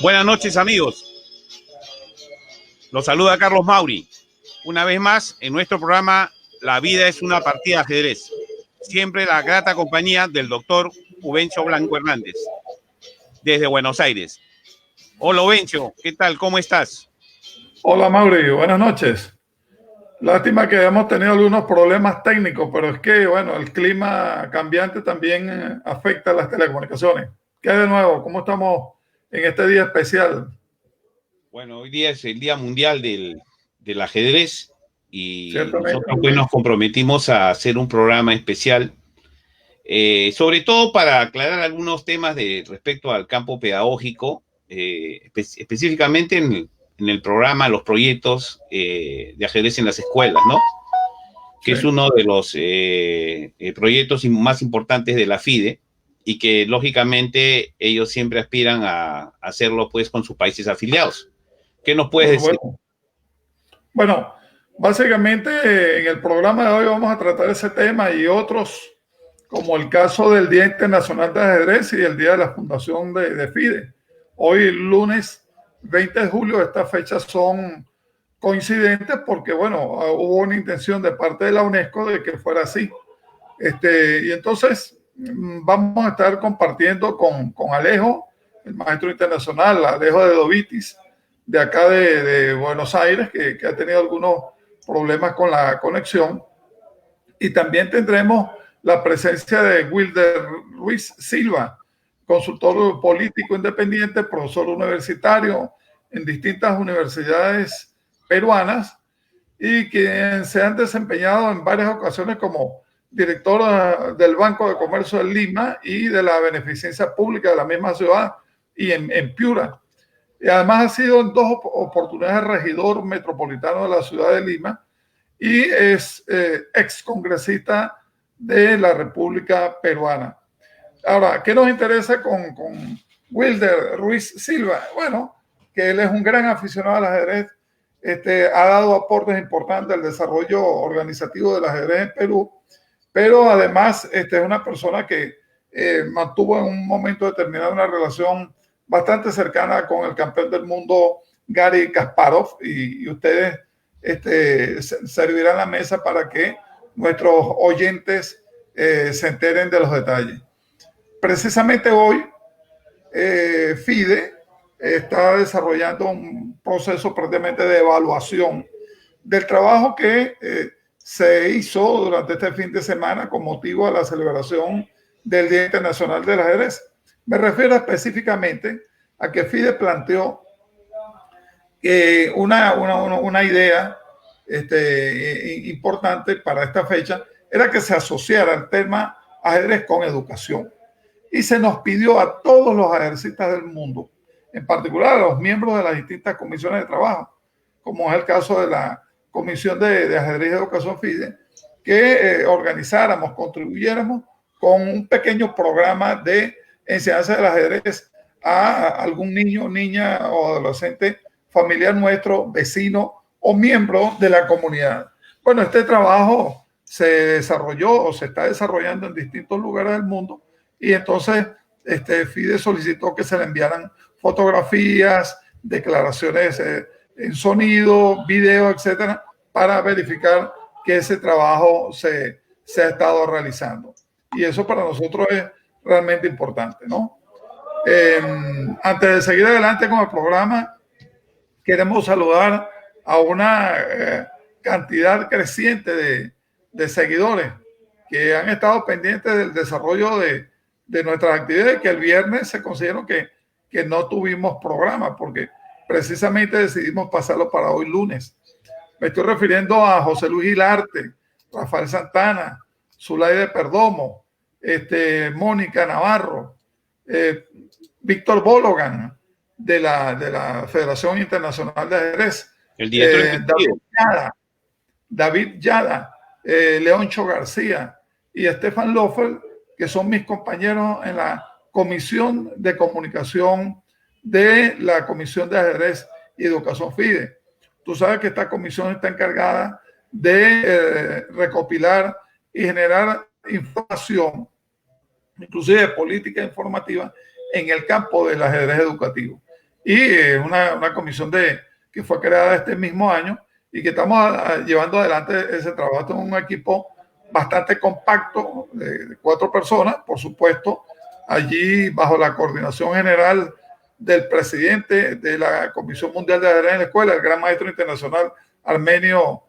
Buenas noches, amigos. Los saluda Carlos Mauri. Una vez más, en nuestro programa La vida es una partida de ajedrez. Siempre la grata compañía del doctor Ubencio Blanco Hernández, desde Buenos Aires. Hola, Ubencio, ¿qué tal? ¿Cómo estás? Hola, Mauri. Buenas noches. Lástima que hemos tenido algunos problemas técnicos, pero es que, bueno, el clima cambiante también afecta a las telecomunicaciones. ¿Qué hay de nuevo? ¿Cómo estamos en este día especial? Bueno, hoy día es el Día Mundial del Ajedrez y Ciertamente. nosotros pues nos comprometimos a hacer un programa especial, sobre todo para aclarar algunos temas respecto al campo pedagógico, específicamente en el programa, los proyectos de ajedrez en las escuelas, ¿no? Que Sí. es uno de los proyectos más importantes de la FIDE y que lógicamente ellos siempre aspiran a hacerlo pues con sus países afiliados. ¿Qué nos puedes decir? Bueno, básicamente en el programa de hoy vamos a tratar ese tema y otros, como el caso del Día Internacional de Ajedrez y el Día de la Fundación de FIDE. Hoy, lunes 20 de julio, estas fechas son coincidentes porque, bueno, hubo una intención de parte de la UNESCO de que fuera así. Y entonces vamos a estar compartiendo con Alejo, el maestro internacional, Alejo de Dovitis, de acá de Buenos Aires, que ha tenido algunos problemas con la conexión. Y también tendremos la presencia de Wilder Ruiz Silva, consultor político independiente, profesor universitario en distintas universidades peruanas y que se han desempeñado en varias ocasiones como director del Banco de Comercio de Lima y de la Beneficencia Pública de la misma ciudad y en Piura. Y además ha sido en dos oportunidades regidor metropolitano de la ciudad de Lima y es ex congresista de la República Peruana. Ahora, ¿qué nos interesa con Wilder Ruiz Silva? Bueno, que él es un gran aficionado al ajedrez, ha dado aportes importantes al desarrollo organizativo del ajedrez en Perú, pero además es una persona que mantuvo en un momento determinado una relación bastante cercana con el campeón del mundo Garry Kasparov y ustedes servirán la mesa para que nuestros oyentes se enteren de los detalles. Precisamente hoy, FIDE está desarrollando un proceso prácticamente de evaluación del trabajo que se hizo durante este fin de semana con motivo de la celebración del Día Internacional del Ajedrez. Me refiero específicamente a que FIDE planteó una idea importante para esta fecha, era que se asociara el tema ajedrez con educación. Y se nos pidió a todos los ajedrecistas del mundo, en particular a los miembros de las distintas comisiones de trabajo, como es el caso de la Comisión de Ajedrez y Educación FIDE, que organizáramos, contribuyéramos con un pequeño programa de enseñanza del ajedrez a algún niño, niña o adolescente familiar nuestro, vecino o miembro de la comunidad. Bueno, este trabajo se desarrolló o se está desarrollando en distintos lugares del mundo y entonces FIDE solicitó que se le enviaran fotografías, declaraciones en sonido, video, etcétera, para verificar que ese trabajo se ha estado realizando. Y eso para nosotros es realmente importante, ¿no? Antes de seguir adelante con el programa, queremos saludar a una cantidad creciente de seguidores que han estado pendientes del desarrollo de nuestras actividades, que el viernes se consideró que no tuvimos programa porque precisamente decidimos pasarlo para hoy lunes. Me estoy refiriendo a José Luis Hilarte, Rafael Santana, Zulaide Perdomo, Mónica Navarro, Víctor Bologan de la Federación Internacional de Ajedrez, el director David Yada, Leoncho García y Stefan Loffel, que son mis compañeros en la comisión de comunicación de la Comisión de Ajedrez y Educación FIDE. Tú sabes que esta comisión está encargada de recopilar y generar información, inclusive política informativa, en el campo del ajedrez educativo. Y una comisión que fue creada este mismo año y que estamos llevando adelante ese trabajo. Es un equipo bastante compacto de 4 personas, por supuesto, allí bajo la coordinación general del presidente de la Comisión Mundial de Ajedrez en la Escuela, el gran maestro internacional armenio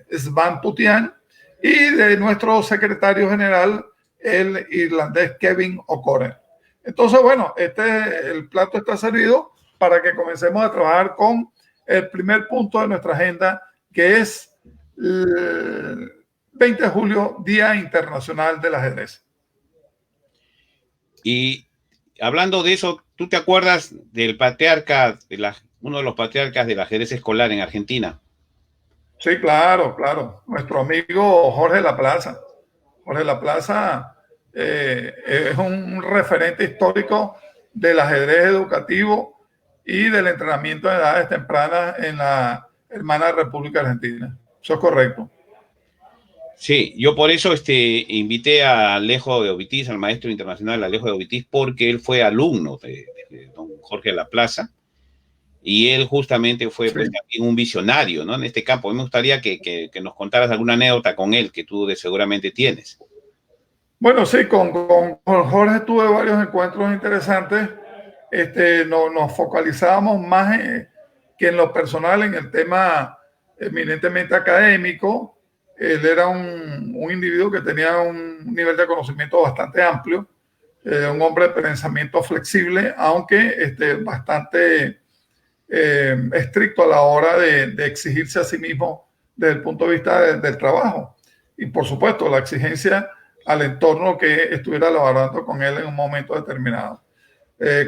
Svan Putian, y de nuestro secretario general, el irlandés Kevin O'Connor. Entonces, bueno, el plato está servido para que comencemos a trabajar con el primer punto de nuestra agenda, que es el 20 de julio, Día Internacional del Ajedrez. Y hablando de eso, ¿tú te acuerdas del patriarca, uno de los patriarcas del ajedrez escolar en Argentina? Sí, claro, claro. Nuestro amigo Jorge Laplaza. Jorge Laplaza es un referente histórico del ajedrez educativo y del entrenamiento de edades tempranas en la hermana República Argentina. Eso es correcto. Sí, yo por eso invité a Alejo de Ovitis, al maestro internacional Alejo de Ovitis, porque él fue alumno de don Jorge Laplaza y él justamente fue pues, también un visionario, ¿no? En este campo. A mí me gustaría que nos contaras alguna anécdota con él que tú seguramente tienes. Bueno, sí, con Jorge tuve varios encuentros interesantes. Nos focalizábamos más que en lo personal, en el tema eminentemente académico. Él era un individuo que tenía un nivel de conocimiento bastante amplio, un hombre de pensamiento flexible, aunque bastante estricto a la hora de exigirse a sí mismo desde el punto de vista del trabajo. Y por supuesto, la exigencia al entorno que estuviera laborando con él en un momento determinado.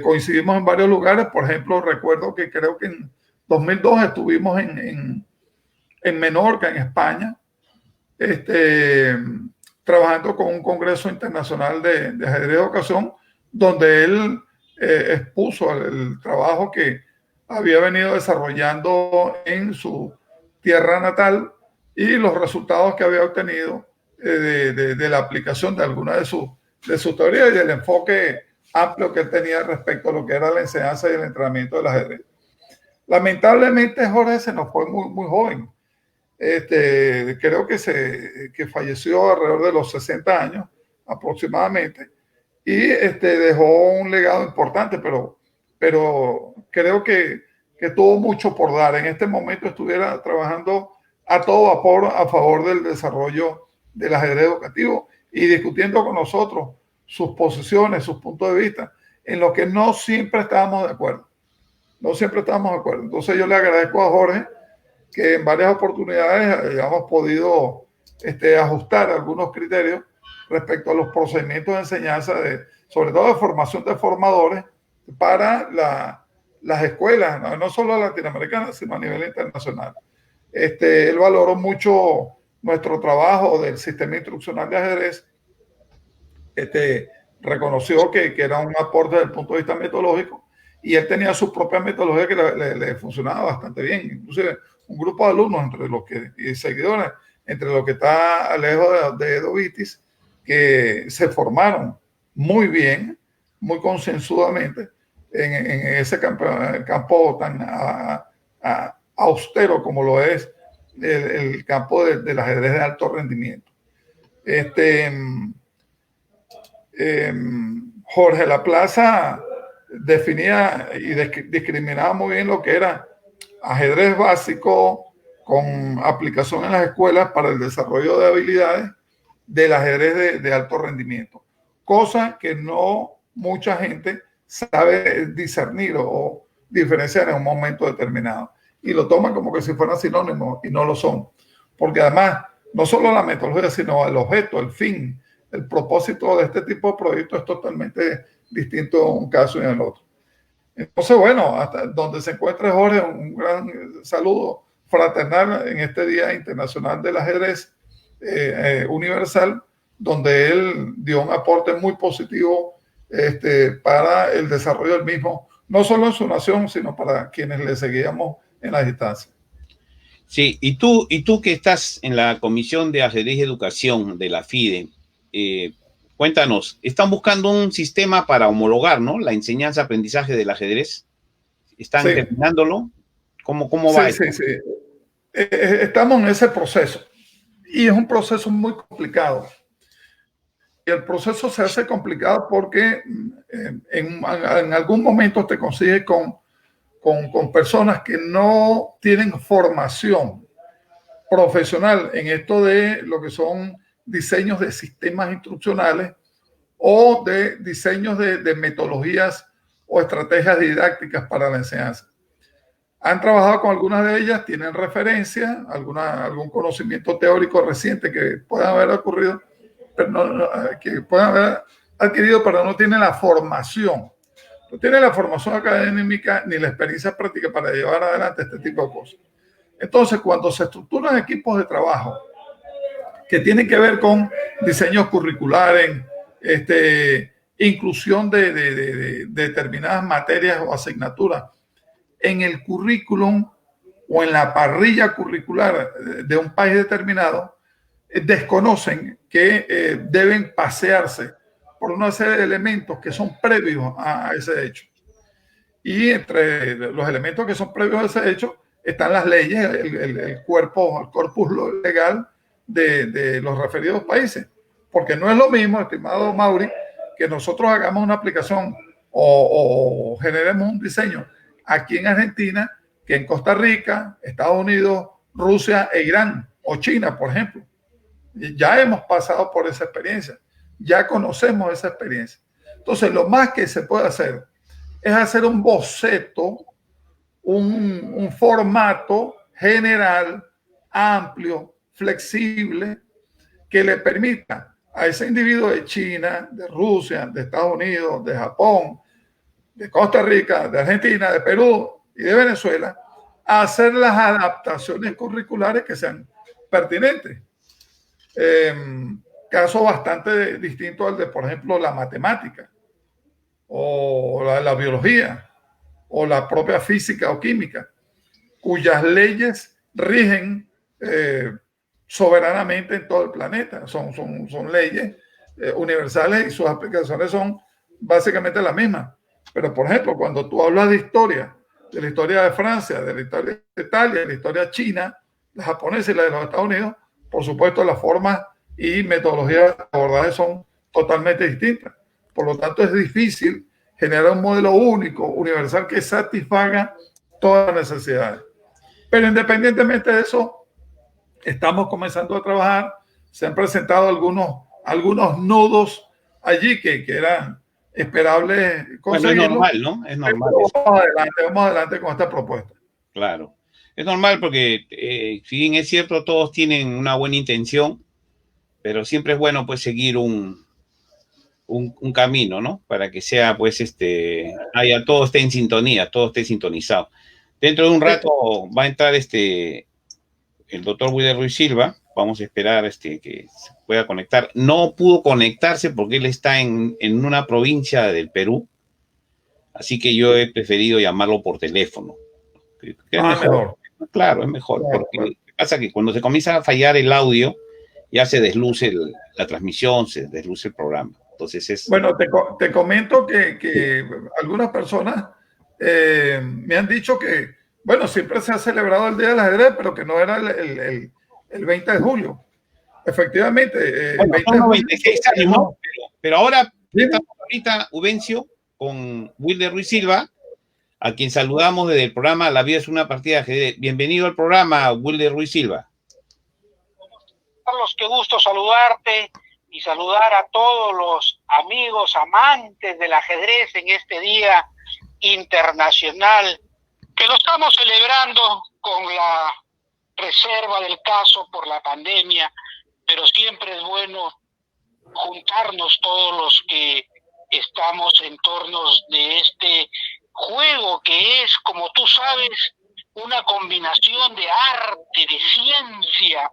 Coincidimos en varios lugares. Por ejemplo, recuerdo que creo que en 2002 estuvimos en Menorca, en España, trabajando con un congreso internacional de ajedrez de educación, donde él expuso el trabajo que había venido desarrollando en su tierra natal y los resultados que había obtenido de la aplicación de algunas de sus teorías y del enfoque amplio que él tenía respecto a lo que era la enseñanza y el entrenamiento del ajedrez. Lamentablemente Jorge se nos fue muy, muy joven. Creo que falleció alrededor de los 60 años aproximadamente y dejó un legado importante, pero creo que tuvo mucho por dar. En este momento estuviera trabajando a todo vapor a favor del desarrollo del ajedrez educativo y discutiendo con nosotros sus posiciones, sus puntos de vista, en lo que no siempre estábamos de acuerdo. No siempre estábamos de acuerdo. Entonces yo le agradezco a Jorge que en varias oportunidades hayamos podido ajustar algunos criterios respecto a los procedimientos de enseñanza, sobre todo de formación de formadores para las escuelas, no solo latinoamericanas, sino a nivel internacional. Él valoró mucho nuestro trabajo del sistema instruccional de ajedrez, reconoció que era un aporte desde el punto de vista metodológico y él tenía su propia metodología que le funcionaba bastante bien. Inclusive un grupo de alumnos y seguidores, entre los que está Alejo de Ovitis, que se formaron muy bien, muy concienzudamente en ese campo tan austero como lo es el campo del ajedrez de alto rendimiento. Jorge Laplaza definía y discriminaba muy bien lo que era ajedrez básico con aplicación en las escuelas para el desarrollo de habilidades del ajedrez de alto rendimiento, cosa que no mucha gente sabe discernir o diferenciar en un momento determinado y lo toman como que si fueran sinónimos y no lo son, porque además no solo la metodología sino el objeto, el fin, el propósito de este tipo de proyectos es totalmente distinto en un caso y en el otro. Entonces, bueno, hasta donde se encuentre Jorge, un gran saludo fraternal en este Día Internacional del Ajedrez Universal, donde él dio un aporte muy positivo para el desarrollo del mismo, no solo en su nación, sino para quienes le seguíamos en la distancia. Sí, y tú que estás en la Comisión de Ajedrez y Educación de la FIDE, cuéntanos, están buscando un sistema para homologar, ¿no? La enseñanza-aprendizaje del ajedrez. ¿Están Sí, terminándolo? ¿Cómo va sí, eso? sí, sí. Estamos en ese proceso y es un proceso muy complicado. Y el proceso se hace complicado porque en algún momento te consigues con personas que no tienen formación profesional en esto de lo que son diseños de sistemas instruccionales o de diseños de metodologías o estrategias didácticas para la enseñanza. Han trabajado con algunas de ellas, tienen referencia, algún conocimiento teórico reciente que pueda haber ocurrido, pero que puedan haber adquirido, pero no tienen la formación. No tienen la formación académica ni la experiencia práctica para llevar adelante este tipo de cosas. Entonces, cuando se estructuran equipos de trabajo que tienen que ver con diseños curriculares, inclusión de determinadas materias o asignaturas en el currículum o en la parrilla curricular de un país determinado, desconocen que deben pasearse por una serie de elementos que son previos a ese hecho. Y entre los elementos que son previos a ese hecho están las leyes, el corpus legal de los referidos países. Porque no es lo mismo, estimado Mauri, que nosotros hagamos una aplicación o generemos un diseño aquí en Argentina que en Costa Rica, Estados Unidos, Rusia e Irán o China, por ejemplo. Ya hemos pasado por esa experiencia, ya conocemos esa experiencia. Entonces, lo más que se puede hacer es hacer un boceto, un formato general, amplio, flexible, que le permita a ese individuo de China, de Rusia, de Estados Unidos, de Japón, de Costa Rica, de Argentina, de Perú y de Venezuela, hacer las adaptaciones curriculares que sean pertinentes. Caso bastante distinto al de, por ejemplo, la matemática o la biología o la propia física o química, cuyas leyes rigen soberanamente en todo el planeta. Son leyes universales y sus aplicaciones son básicamente las mismas. Pero, por ejemplo, cuando tú hablas de la historia de Francia, de la historia de Italia, de la historia china, la japonesa y la de los Estados Unidos, por supuesto, las formas y metodologías de abordaje son totalmente distintas. Por lo tanto, es difícil generar un modelo único, universal, que satisfaga todas las necesidades. Pero independientemente de eso, estamos comenzando a trabajar. Se han presentado algunos nudos allí que eran esperables conseguirlo. Bueno, es normal, ¿no? Es normal. Vamos adelante con esta propuesta. Claro. Es normal porque, si bien es cierto, todos tienen una buena intención, pero siempre es bueno pues seguir un camino, ¿no? Para que sea, pues, todo esté en sintonía, todo esté sintonizado. Dentro de un rato va a entrar el doctor Wilder Ruiz Silva. Vamos a esperar que se pueda conectar. No pudo conectarse porque él está en una provincia del Perú, así que yo he preferido llamarlo por teléfono. Es mejor. Claro, es mejor, porque pasa que cuando se comienza a fallar el audio, ya se desluce la transmisión, se desluce el programa. Entonces Bueno, te comento que algunas personas me han dicho que, bueno, siempre se ha celebrado el Día del Ajedrez, pero que no era el 20 de julio. Efectivamente. Bueno, 20 son 96 años, ¿no? Pero ahora estamos ahorita, Ubencio, con Wilder Ruiz Silva, a quien saludamos desde el programa La vida es una partida de ajedrez. Bienvenido al programa, Wilder Ruiz Silva. Carlos, qué gusto saludarte y saludar a todos los amigos amantes del ajedrez en este Día Internacional, que lo estamos celebrando con la reserva del caso por la pandemia, pero siempre es bueno juntarnos todos los que estamos en torno de este juego que es, como tú sabes, una combinación de arte, de ciencia,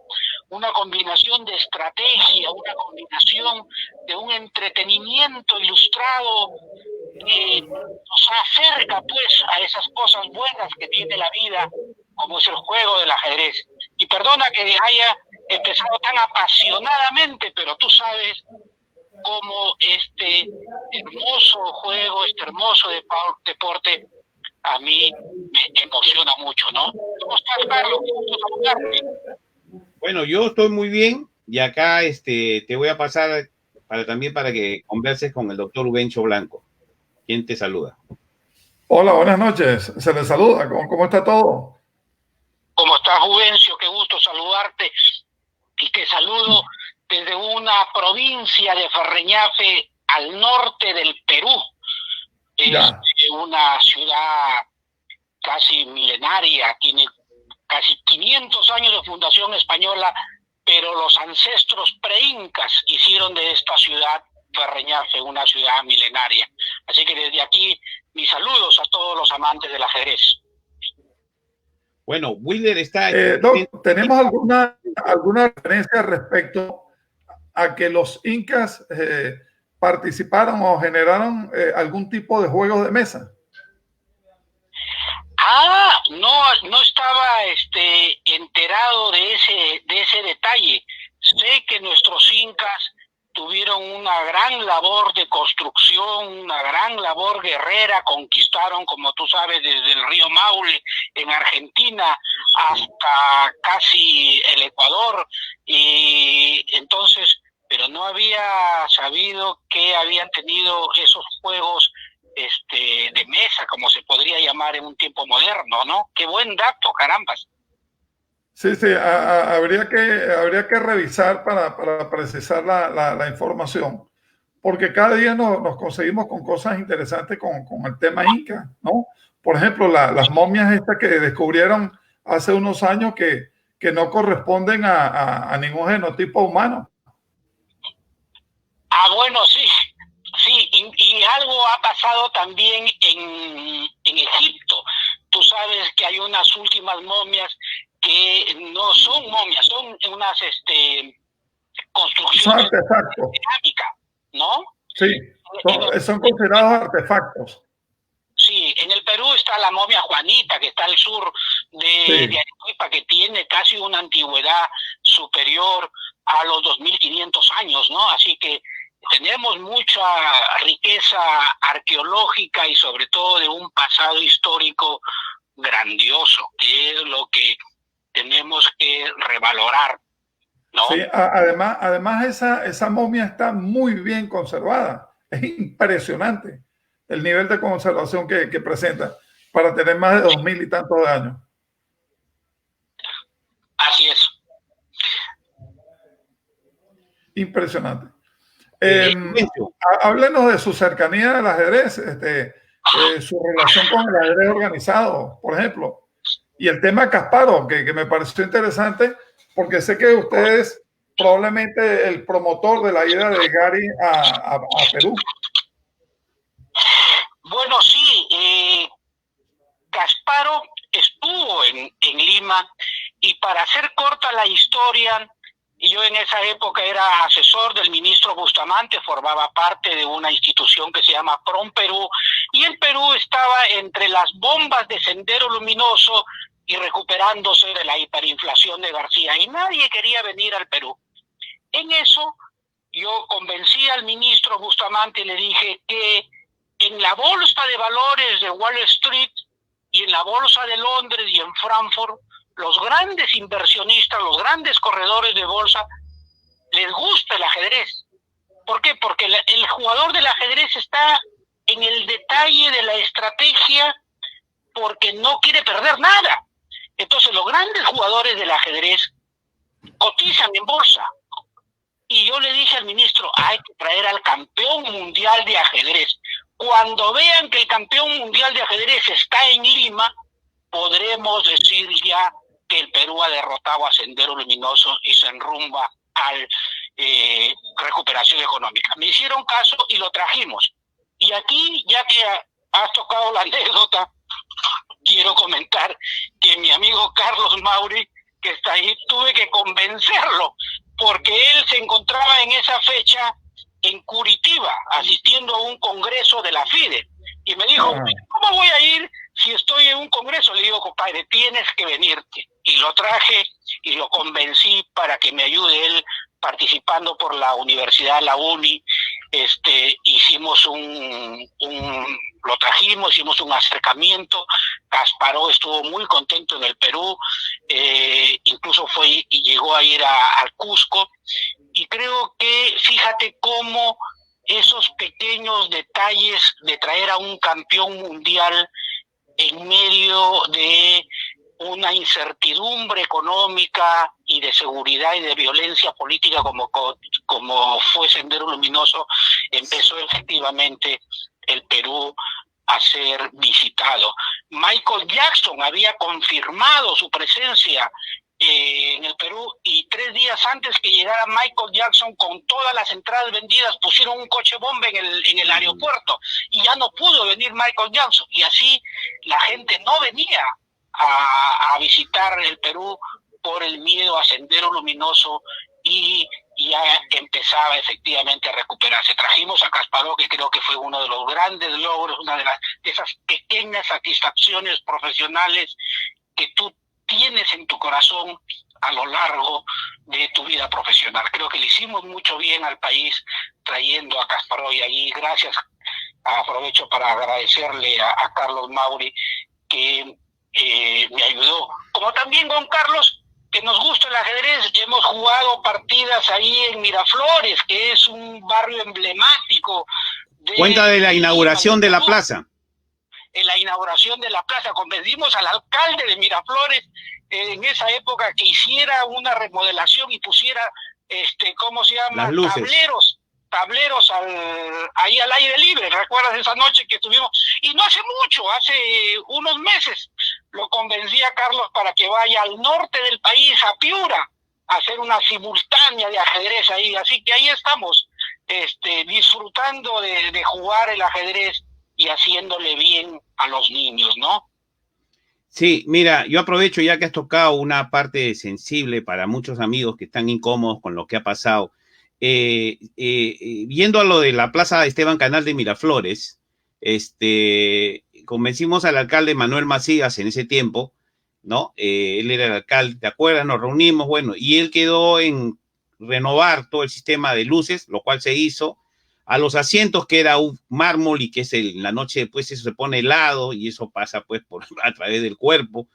una combinación de estrategia, una combinación de un entretenimiento ilustrado que nos acerca pues a esas cosas buenas que tiene la vida, como es el juego del ajedrez. Y perdona que haya empezado tan apasionadamente, pero tú sabes cómo este hermoso juego, este hermoso deporte, a mí me emociona mucho, ¿no? ¿Cómo estás, Carlos? Qué gusto saludarte. Bueno, yo estoy muy bien y acá te voy a pasar también para que converses con el doctor Ubencho Blanco. ¿Quién te saluda? Hola, buenas noches. Se les saluda. ¿Cómo está todo? ¿Cómo estás, Juvencio? Qué gusto saludarte. Y te saludo desde una provincia de Ferreñafe al norte del Perú. Es una ciudad casi milenaria, tiene casi 500 años de fundación española, pero los ancestros pre-incas hicieron de esta ciudad Ferreñafe una ciudad milenaria. Así que desde aquí, mis saludos a todos los amantes del ajedrez. Bueno, Wilder está... ¿Tenemos alguna referencia respecto a que los incas participaron o generaron algún tipo de juegos de mesa? No estaba enterado de ese detalle. Sé que nuestros incas tuvieron una gran labor de construcción, una gran labor guerrera, conquistaron, como tú sabes, desde el río Maule en Argentina hasta casi el Ecuador, y entonces, pero no había sabido que habían tenido esos juegos de mesa, como se podría llamar en un tiempo moderno, ¿no? Qué buen dato, carambas. Sí, habría que revisar para precisar la información, porque cada día nos conseguimos con cosas interesantes con el tema inca, ¿no? Por ejemplo, las momias estas que descubrieron hace unos años que no corresponden a ningún genotipo humano. Bueno, sí, y algo ha pasado también en Egipto. Tú sabes que hay unas últimas momias que no son momias, son unas construcciones son artefactos. cerámicas, ¿no? Sí, son considerados artefactos. Sí, en el Perú está la momia Juanita, que está al sur de Arequipa, que tiene casi una antigüedad superior a los 2.500 años, ¿no? Así que tenemos mucha riqueza arqueológica y sobre todo de un pasado histórico grandioso, que es lo que tenemos que revalorar, ¿no? Sí, además esa momia está muy bien conservada. Es impresionante el nivel de conservación que presenta para tener más de 2.000 y tantos de años. Así es. Impresionante. Háblenos de su cercanía al ajedrez, su relación con el ajedrez organizado, por ejemplo. Y el tema Kasparov, que me pareció interesante, porque sé que usted es probablemente el promotor de la ida de Gary a Perú. Bueno, sí, Kasparov estuvo en Lima, y para hacer corta la historia, yo en esa época era asesor del ministro Bustamante, formaba parte de una institución que se llama PROM Perú, y el Perú estaba entre las bombas de Sendero Luminoso y recuperándose de la hiperinflación de García, y nadie quería venir al Perú. En eso yo convencí al ministro Bustamante y le dije que en la bolsa de valores de Wall Street y en la bolsa de Londres y en Frankfurt, los grandes inversionistas, los grandes corredores de bolsa, les gusta el ajedrez. ¿Por qué? Porque el jugador del ajedrez está en el detalle de la estrategia, porque no quiere perder nada. Entonces los grandes jugadores del ajedrez cotizan en bolsa. Y yo le dije al ministro, hay que traer al campeón mundial de ajedrez. Cuando vean que el campeón mundial de ajedrez está en Lima, podremos decir ya que el Perú ha derrotado a Sendero Luminoso y se enrumba a recuperación económica. Me hicieron caso y lo trajimos. Y aquí, ya que has tocado la anécdota, quiero comentar que mi amigo Carlos Mauri que está ahí, tuve que convencerlo, porque él se encontraba en esa fecha en Curitiba, asistiendo a un congreso de la FIDE. Y me dijo, ¿cómo voy a ir si estoy en un congreso? Le digo, compadre, tienes que venirte. Y lo traje y lo convencí para que me ayude él participando por la universidad, la UNI. Hicimos lo trajimos, hicimos un acercamiento. Kasparov estuvo muy contento en el Perú, incluso fue y llegó a ir al Cusco. Y creo que, fíjate cómo esos pequeños detalles de traer a un campeón mundial en medio de una incertidumbre económica y de seguridad y de violencia política como fue Sendero Luminoso, empezó efectivamente el Perú a ser visitado. Michael Jackson había confirmado su presencia en el Perú, y 3 días antes que llegara Michael Jackson, con todas las entradas vendidas, pusieron un coche bomba en el aeropuerto y ya no pudo venir Michael Jackson, y así la gente no venía a visitar el Perú por el miedo a Sendero Luminoso, y ya empezaba efectivamente a recuperarse. Trajimos a Kasparov, que creo que fue uno de los grandes logros, una de esas pequeñas satisfacciones profesionales que tú tienes en tu corazón a lo largo de tu vida profesional. Creo que le hicimos mucho bien al país trayendo a Kasparov, y allí gracias, aprovecho para agradecerle a Carlos Mauri, que me ayudó, como también con Carlos, que nos gusta el ajedrez. Hemos jugado partidas ahí en Miraflores, que es un barrio emblemático. Cuenta de la inauguración de la plaza. En la inauguración de la plaza convencimos al alcalde de Miraflores en esa época que hiciera una remodelación y pusiera, ¿cómo se llama? Las luces. Tableros ahí al aire libre. ¿Recuerdas esa noche que estuvimos? Y no hace mucho, hace unos meses, lo convencí a Carlos para que vaya al norte del país, a Piura, a hacer una simultánea de ajedrez ahí. Así que ahí estamos, disfrutando de jugar el ajedrez y haciéndole bien a los niños, ¿no? Sí, mira, yo aprovecho ya que has tocado una parte sensible para muchos amigos que están incómodos con lo que ha pasado. Viendo a lo de la Plaza Esteban Canal de Miraflores, convencimos al alcalde Manuel Macías en ese tiempo, ¿no? Él era el alcalde, ¿te acuerdas? Nos reunimos, bueno, y él quedó en renovar todo el sistema de luces, lo cual se hizo. A los asientos, que era un mármol y que la noche después eso se pone helado y eso pasa pues a través del cuerpo,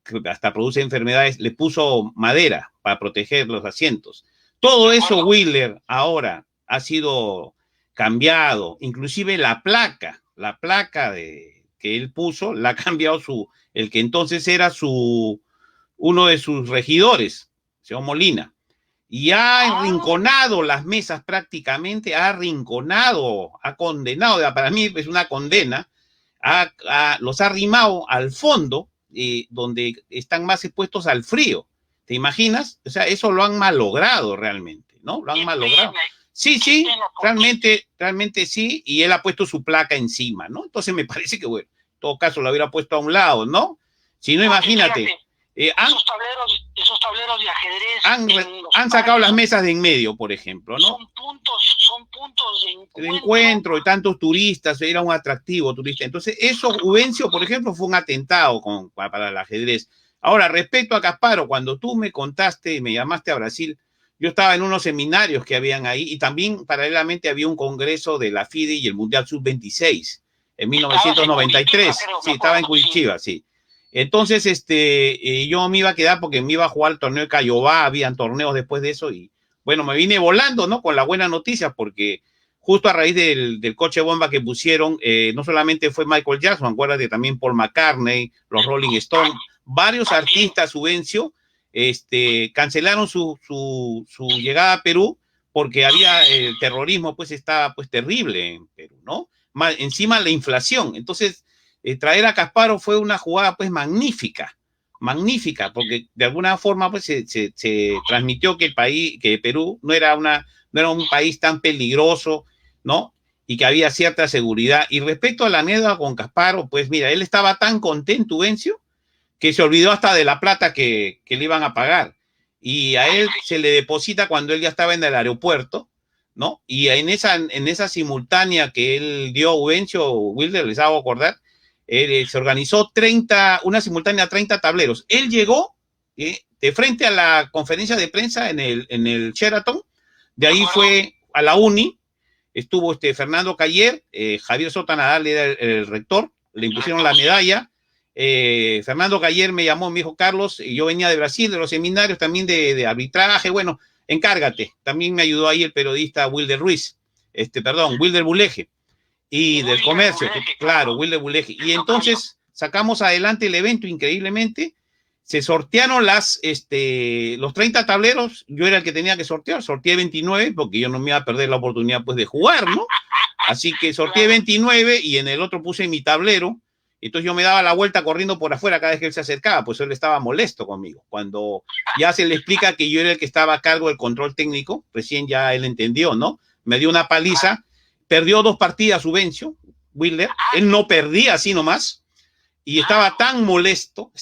que hasta produce enfermedades, le puso madera para proteger los asientos. Todo eso, Wheeler, ahora ha sido cambiado, inclusive la placa que él puso, la ha cambiado el que entonces era uno de sus regidores, señor Molina. Y ha arrinconado las mesas prácticamente, ha condenado, para mí es una condena, los ha arrimado al fondo, donde están más expuestos al frío. ¿Te imaginas? O sea, eso lo han malogrado realmente, ¿no? Lo han malogrado. Sí, realmente sí, y él ha puesto su placa encima, ¿no? Entonces me parece que, bueno, en todo caso lo hubiera puesto a un lado, ¿no? Si no, imagínate. Esos tableros de ajedrez han sacado las mesas de en medio, por ejemplo, ¿no? Son puntos de encuentro y tantos turistas, era un atractivo turista. Entonces, eso, Juvencio, por ejemplo, fue un atentado para el ajedrez. Ahora, respecto a Kasparov, cuando tú me contaste y me llamaste a Brasil, yo estaba en unos seminarios que habían ahí, y también paralelamente había un congreso de la FIDE y el Mundial Sub-26 en 1993. Sí, estaba en Curitiba, sí. Entonces, yo me iba a quedar porque me iba a jugar el torneo de Cayobá, habían torneos después de eso, y bueno, me vine volando, ¿no? Con la buena noticia, porque justo a raíz del coche bomba que pusieron, no solamente fue Michael Jackson, acuérdate, también Paul McCartney, los Rolling Stones, varios artistas, Subvencio, cancelaron su llegada a Perú, porque había el terrorismo, pues estaba pues terrible en Perú, ¿no? Encima la inflación. Entonces, traer a Kasparov fue una jugada pues magnífica, porque de alguna forma pues se transmitió que Perú no era un país tan peligroso, ¿no? Y que había cierta seguridad. Y respecto a la anécdota con Kasparov, pues mira, él estaba tan contento, Vencio, que se olvidó hasta de la plata que le iban a pagar. Y a él se le deposita cuando él ya estaba en el aeropuerto, ¿no? Y en esa simultánea que él dio, Ubencio Wilder, les hago acordar, se organizó una simultánea 30 tableros. Él llegó de frente a la conferencia de prensa en el Sheraton, de ahí fue a la Uni, estuvo Fernando Cayer, Javier Sota Nadal era el rector, le impusieron la medalla. Fernando Cayer me llamó, me dijo, Carlos, y yo venía de Brasil, de los seminarios también de arbitraje, bueno, encárgate. También me ayudó ahí el periodista Wilder Buleje, y del comercio, claro, Wilder Buleje. Y entonces sacamos adelante el evento increíblemente. Se sortearon los 30 tableros, yo era el que tenía que sortear, sorteé 29 porque yo no me iba a perder la oportunidad pues de jugar, ¿no? Así que sorteé 29 y en el otro puse mi tablero. Entonces yo me daba la vuelta corriendo por afuera cada vez que él se acercaba, pues él estaba molesto conmigo. Cuando ya se le explica que yo era el que estaba a cargo del control técnico, recién ya él entendió, ¿no? Me dio una paliza, perdió 2 partidas Ubencio Wilder, él no perdía así nomás, y estaba molesto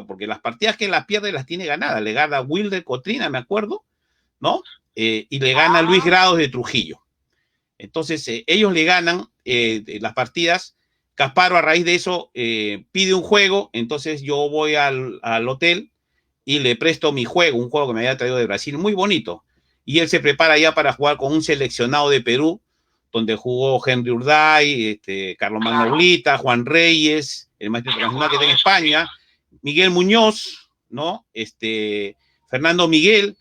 porque las partidas que las pierde las tiene ganadas, le gana Wilder Cotrina, me acuerdo, ¿no? Y le gana Luis Grados de Trujillo. Entonces ellos le ganan las partidas. Casparo a raíz de eso pide un juego, entonces yo voy al hotel y le presto mi juego, un juego que me había traído de Brasil, muy bonito. Y él se prepara ya para jugar con un seleccionado de Perú, donde jugó Henry Urday, Carlos Magnoblita, Juan Reyes, el maestro internacional que está en España, Miguel Muñoz, ¿no? Fernando Miguel,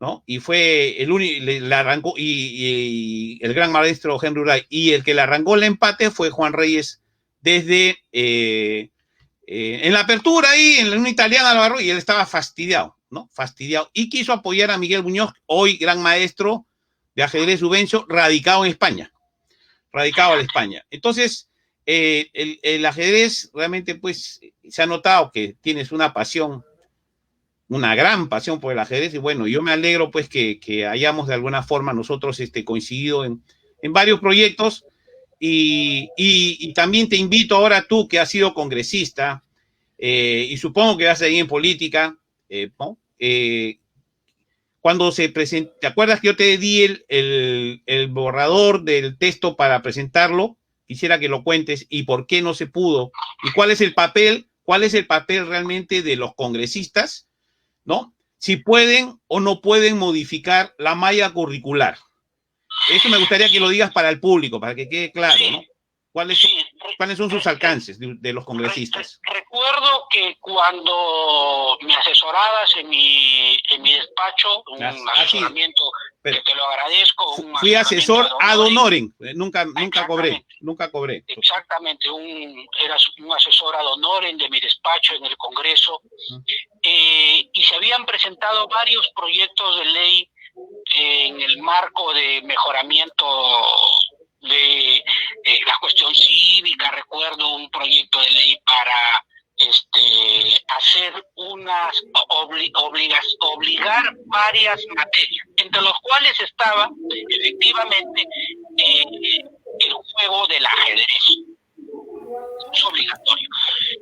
¿no? Y fue el único, le arrancó, y el gran maestro Henry Urday, y el que le arrancó el empate fue Juan Reyes desde en la apertura ahí, en la Unión Italiana lo agarró y él estaba fastidiado, ¿no? Fastidiado. Y quiso apoyar a Miguel Muñoz, hoy gran maestro de ajedrez Ubencio, radicado en España. Entonces, el ajedrez realmente, pues, se ha notado que tienes una pasión, una gran pasión por el ajedrez, y bueno, yo me alegro, pues, que hayamos de alguna forma nosotros coincidido en varios proyectos. Y también te invito ahora tú, que has sido congresista, y supongo que vas a ir en política, ¿no? Cuando se presentó, ¿te acuerdas que yo te di el borrador del texto para presentarlo? Quisiera que lo cuentes y por qué no se pudo, y cuál es el papel realmente de los congresistas, ¿no? Si pueden o no pueden modificar la malla curricular. Eso me gustaría que lo digas para el público, para que quede claro, ¿no? ¿Cuáles son sus alcances de los congresistas? Recuerdo que cuando me asesorabas en mi despacho, un asesoramiento que te lo agradezco. Fui asesor ad honorem, nunca cobré. Exactamente, eras un asesor ad honorem de mi despacho en el Congreso, y se habían presentado varios proyectos de ley en el marco de mejoramiento de la cuestión cívica. Recuerdo un proyecto de ley para hacer obligar varias materias, entre los cuales estaba efectivamente el juego del ajedrez. Es obligatorio.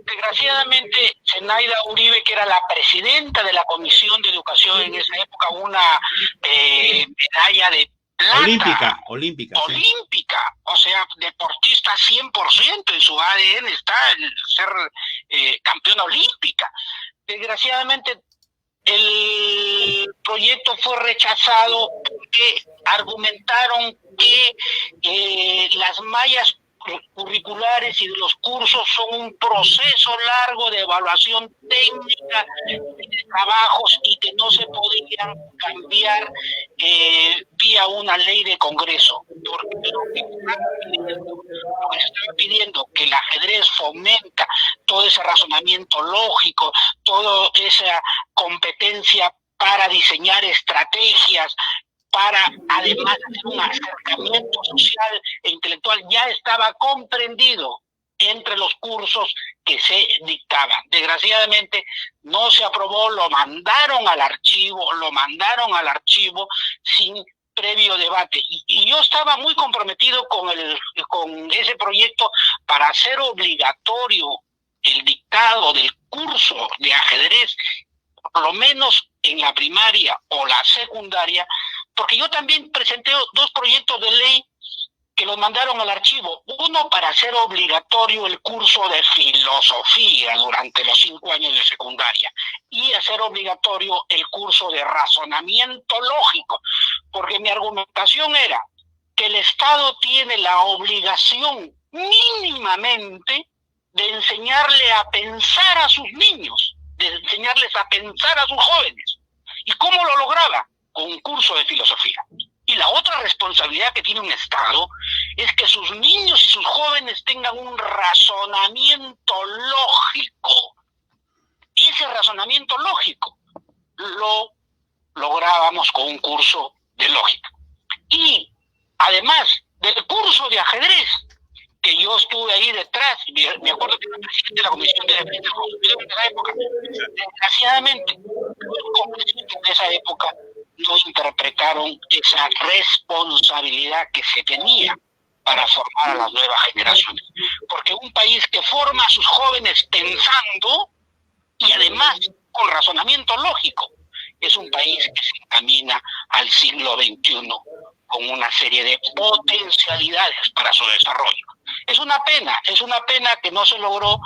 Desgraciadamente, Zenaida Uribe, que era la presidenta de la Comisión de Educación en esa época, una medalla de plata. Olímpica. O sea, deportista 100%, en su ADN está el ser campeona olímpica. Desgraciadamente, el proyecto fue rechazado porque argumentaron que las mallas curriculares y de los cursos son un proceso largo de evaluación técnica de trabajos y que no se podían cambiar vía una ley de Congreso, porque lo que estaba pidiendo que el ajedrez fomenta todo ese razonamiento lógico, toda esa competencia para diseñar estrategias, para además hacer un acercamiento social e intelectual, ya estaba comprendido entre los cursos que se dictaban. Desgraciadamente no se aprobó, lo mandaron al archivo sin previo debate. Y yo estaba muy comprometido con ese proyecto para hacer obligatorio el dictado del curso de ajedrez, por lo menos en la primaria o la secundaria, porque yo también presenté 2 proyectos de ley que los mandaron al archivo. Uno para hacer obligatorio el curso de filosofía durante los 5 años de secundaria y hacer obligatorio el curso de razonamiento lógico, porque mi argumentación era que el Estado tiene la obligación mínimamente de enseñarle a pensar a sus niños, de enseñarles a pensar a sus jóvenes. ¿Y cómo lo lograba? Con un curso de filosofía. Y la otra responsabilidad que tiene un Estado es que sus niños y sus jóvenes tengan un razonamiento lógico. Ese razonamiento lógico lo lográbamos con un curso de lógica. Y además del curso de ajedrez, que yo estuve ahí detrás, me acuerdo que era presidente de la Comisión de Defensa del Consumidor en esa época, desgraciadamente, los congresistas de esa época no interpretaron esa responsabilidad que se tenía para formar a las nuevas generaciones. Porque un país que forma a sus jóvenes pensando y además con razonamiento lógico es un país que se encamina al siglo XXI con una serie de potencialidades para su desarrollo. Es una pena que no se logró.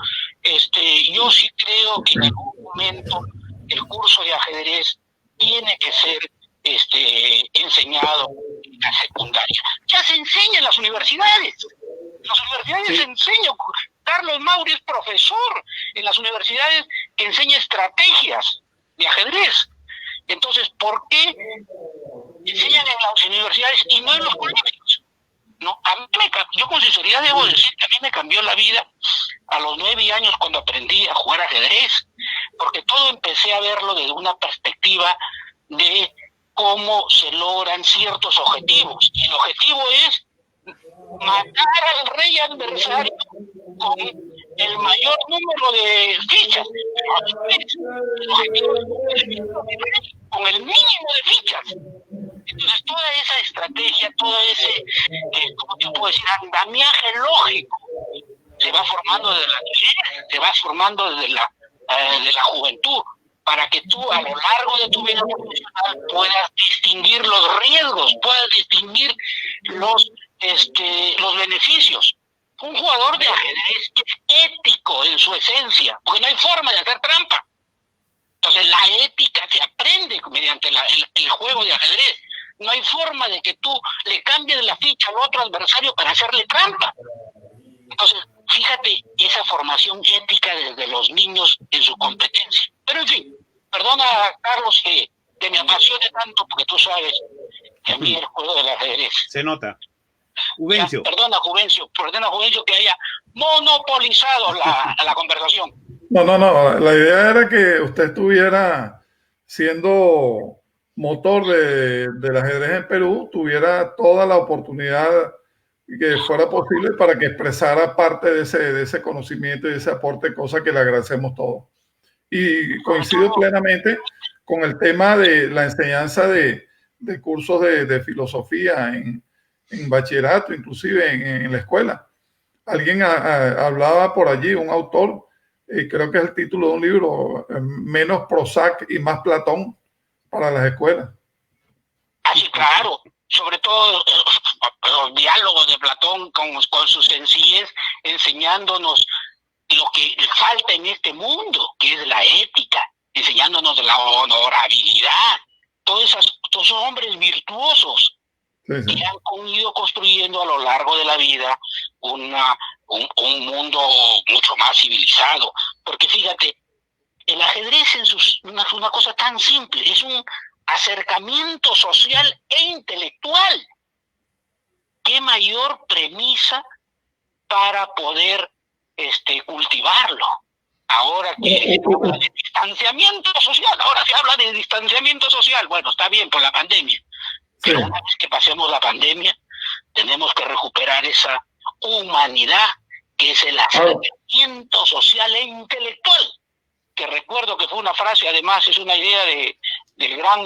Yo sí creo que en algún momento el curso de ajedrez tiene que ser enseñado en la secundaria. Ya se enseña en las universidades. En las universidades Sí. se enseña. Carlos Mauri es profesor en las universidades que enseña estrategias de ajedrez. Entonces, ¿por qué enseñan en las universidades y no en los colegios? No, yo con sinceridad debo decir que a mí me cambió la vida a los 9 años cuando aprendí a jugar ajedrez, porque todo empecé a verlo desde una perspectiva de cómo se logran ciertos objetivos. Y el objetivo es matar al rey adversario con el mayor número de fichas. El objetivo es con el mínimo de fichas. Entonces, toda esa estrategia, todo ese, ¿cómo te puedo decir?, andamiaje lógico, se va formando desde la niñez, se va formando desde la juventud, para que tú a lo largo de tu vida profesional puedas distinguir los riesgos, puedas distinguir los beneficios. Un jugador de ajedrez es ético en su esencia, porque no hay forma de hacer trampa. Entonces la ética se aprende mediante el juego de ajedrez. No hay forma de que tú le cambies la ficha al otro adversario para hacerle trampa. Entonces, fíjate esa formación ética desde los niños en su competencia. Pero en fin, perdona, Carlos, que me apasione tanto, porque tú sabes que a mí el juego del ajedrez. Se nota. Juvencio. Perdona, Juvencio, que haya monopolizado la conversación. No, la idea era que usted estuviera siendo motor del ajedrez en Perú, tuviera toda la oportunidad que fuera posible para que expresara parte de ese conocimiento y de ese aporte, cosa que le agradecemos todos. Y coincido plenamente con el tema de la enseñanza de cursos de filosofía en bachillerato, inclusive en la escuela. Alguien hablaba por allí, un autor, creo que es el título de un libro, Menos Prozac y Más Platón para las escuelas. Así, claro, sobre todo los diálogos de Platón con su sencillez, enseñándonos lo que falta en este mundo, que es la ética, enseñándonos de la honorabilidad, todos esos hombres virtuosos que han ido construyendo a lo largo de la vida un mundo mucho más civilizado. Porque fíjate, el ajedrez es una cosa tan simple, es un acercamiento social e intelectual. ¿Qué mayor premisa para poder cultivarlo? Ahora que se habla de distanciamiento social, bueno, está bien por la pandemia, pero una vez que pasemos la pandemia, tenemos que recuperar esa humanidad que es el acercamiento social e intelectual, que recuerdo que fue una frase, además es una idea del gran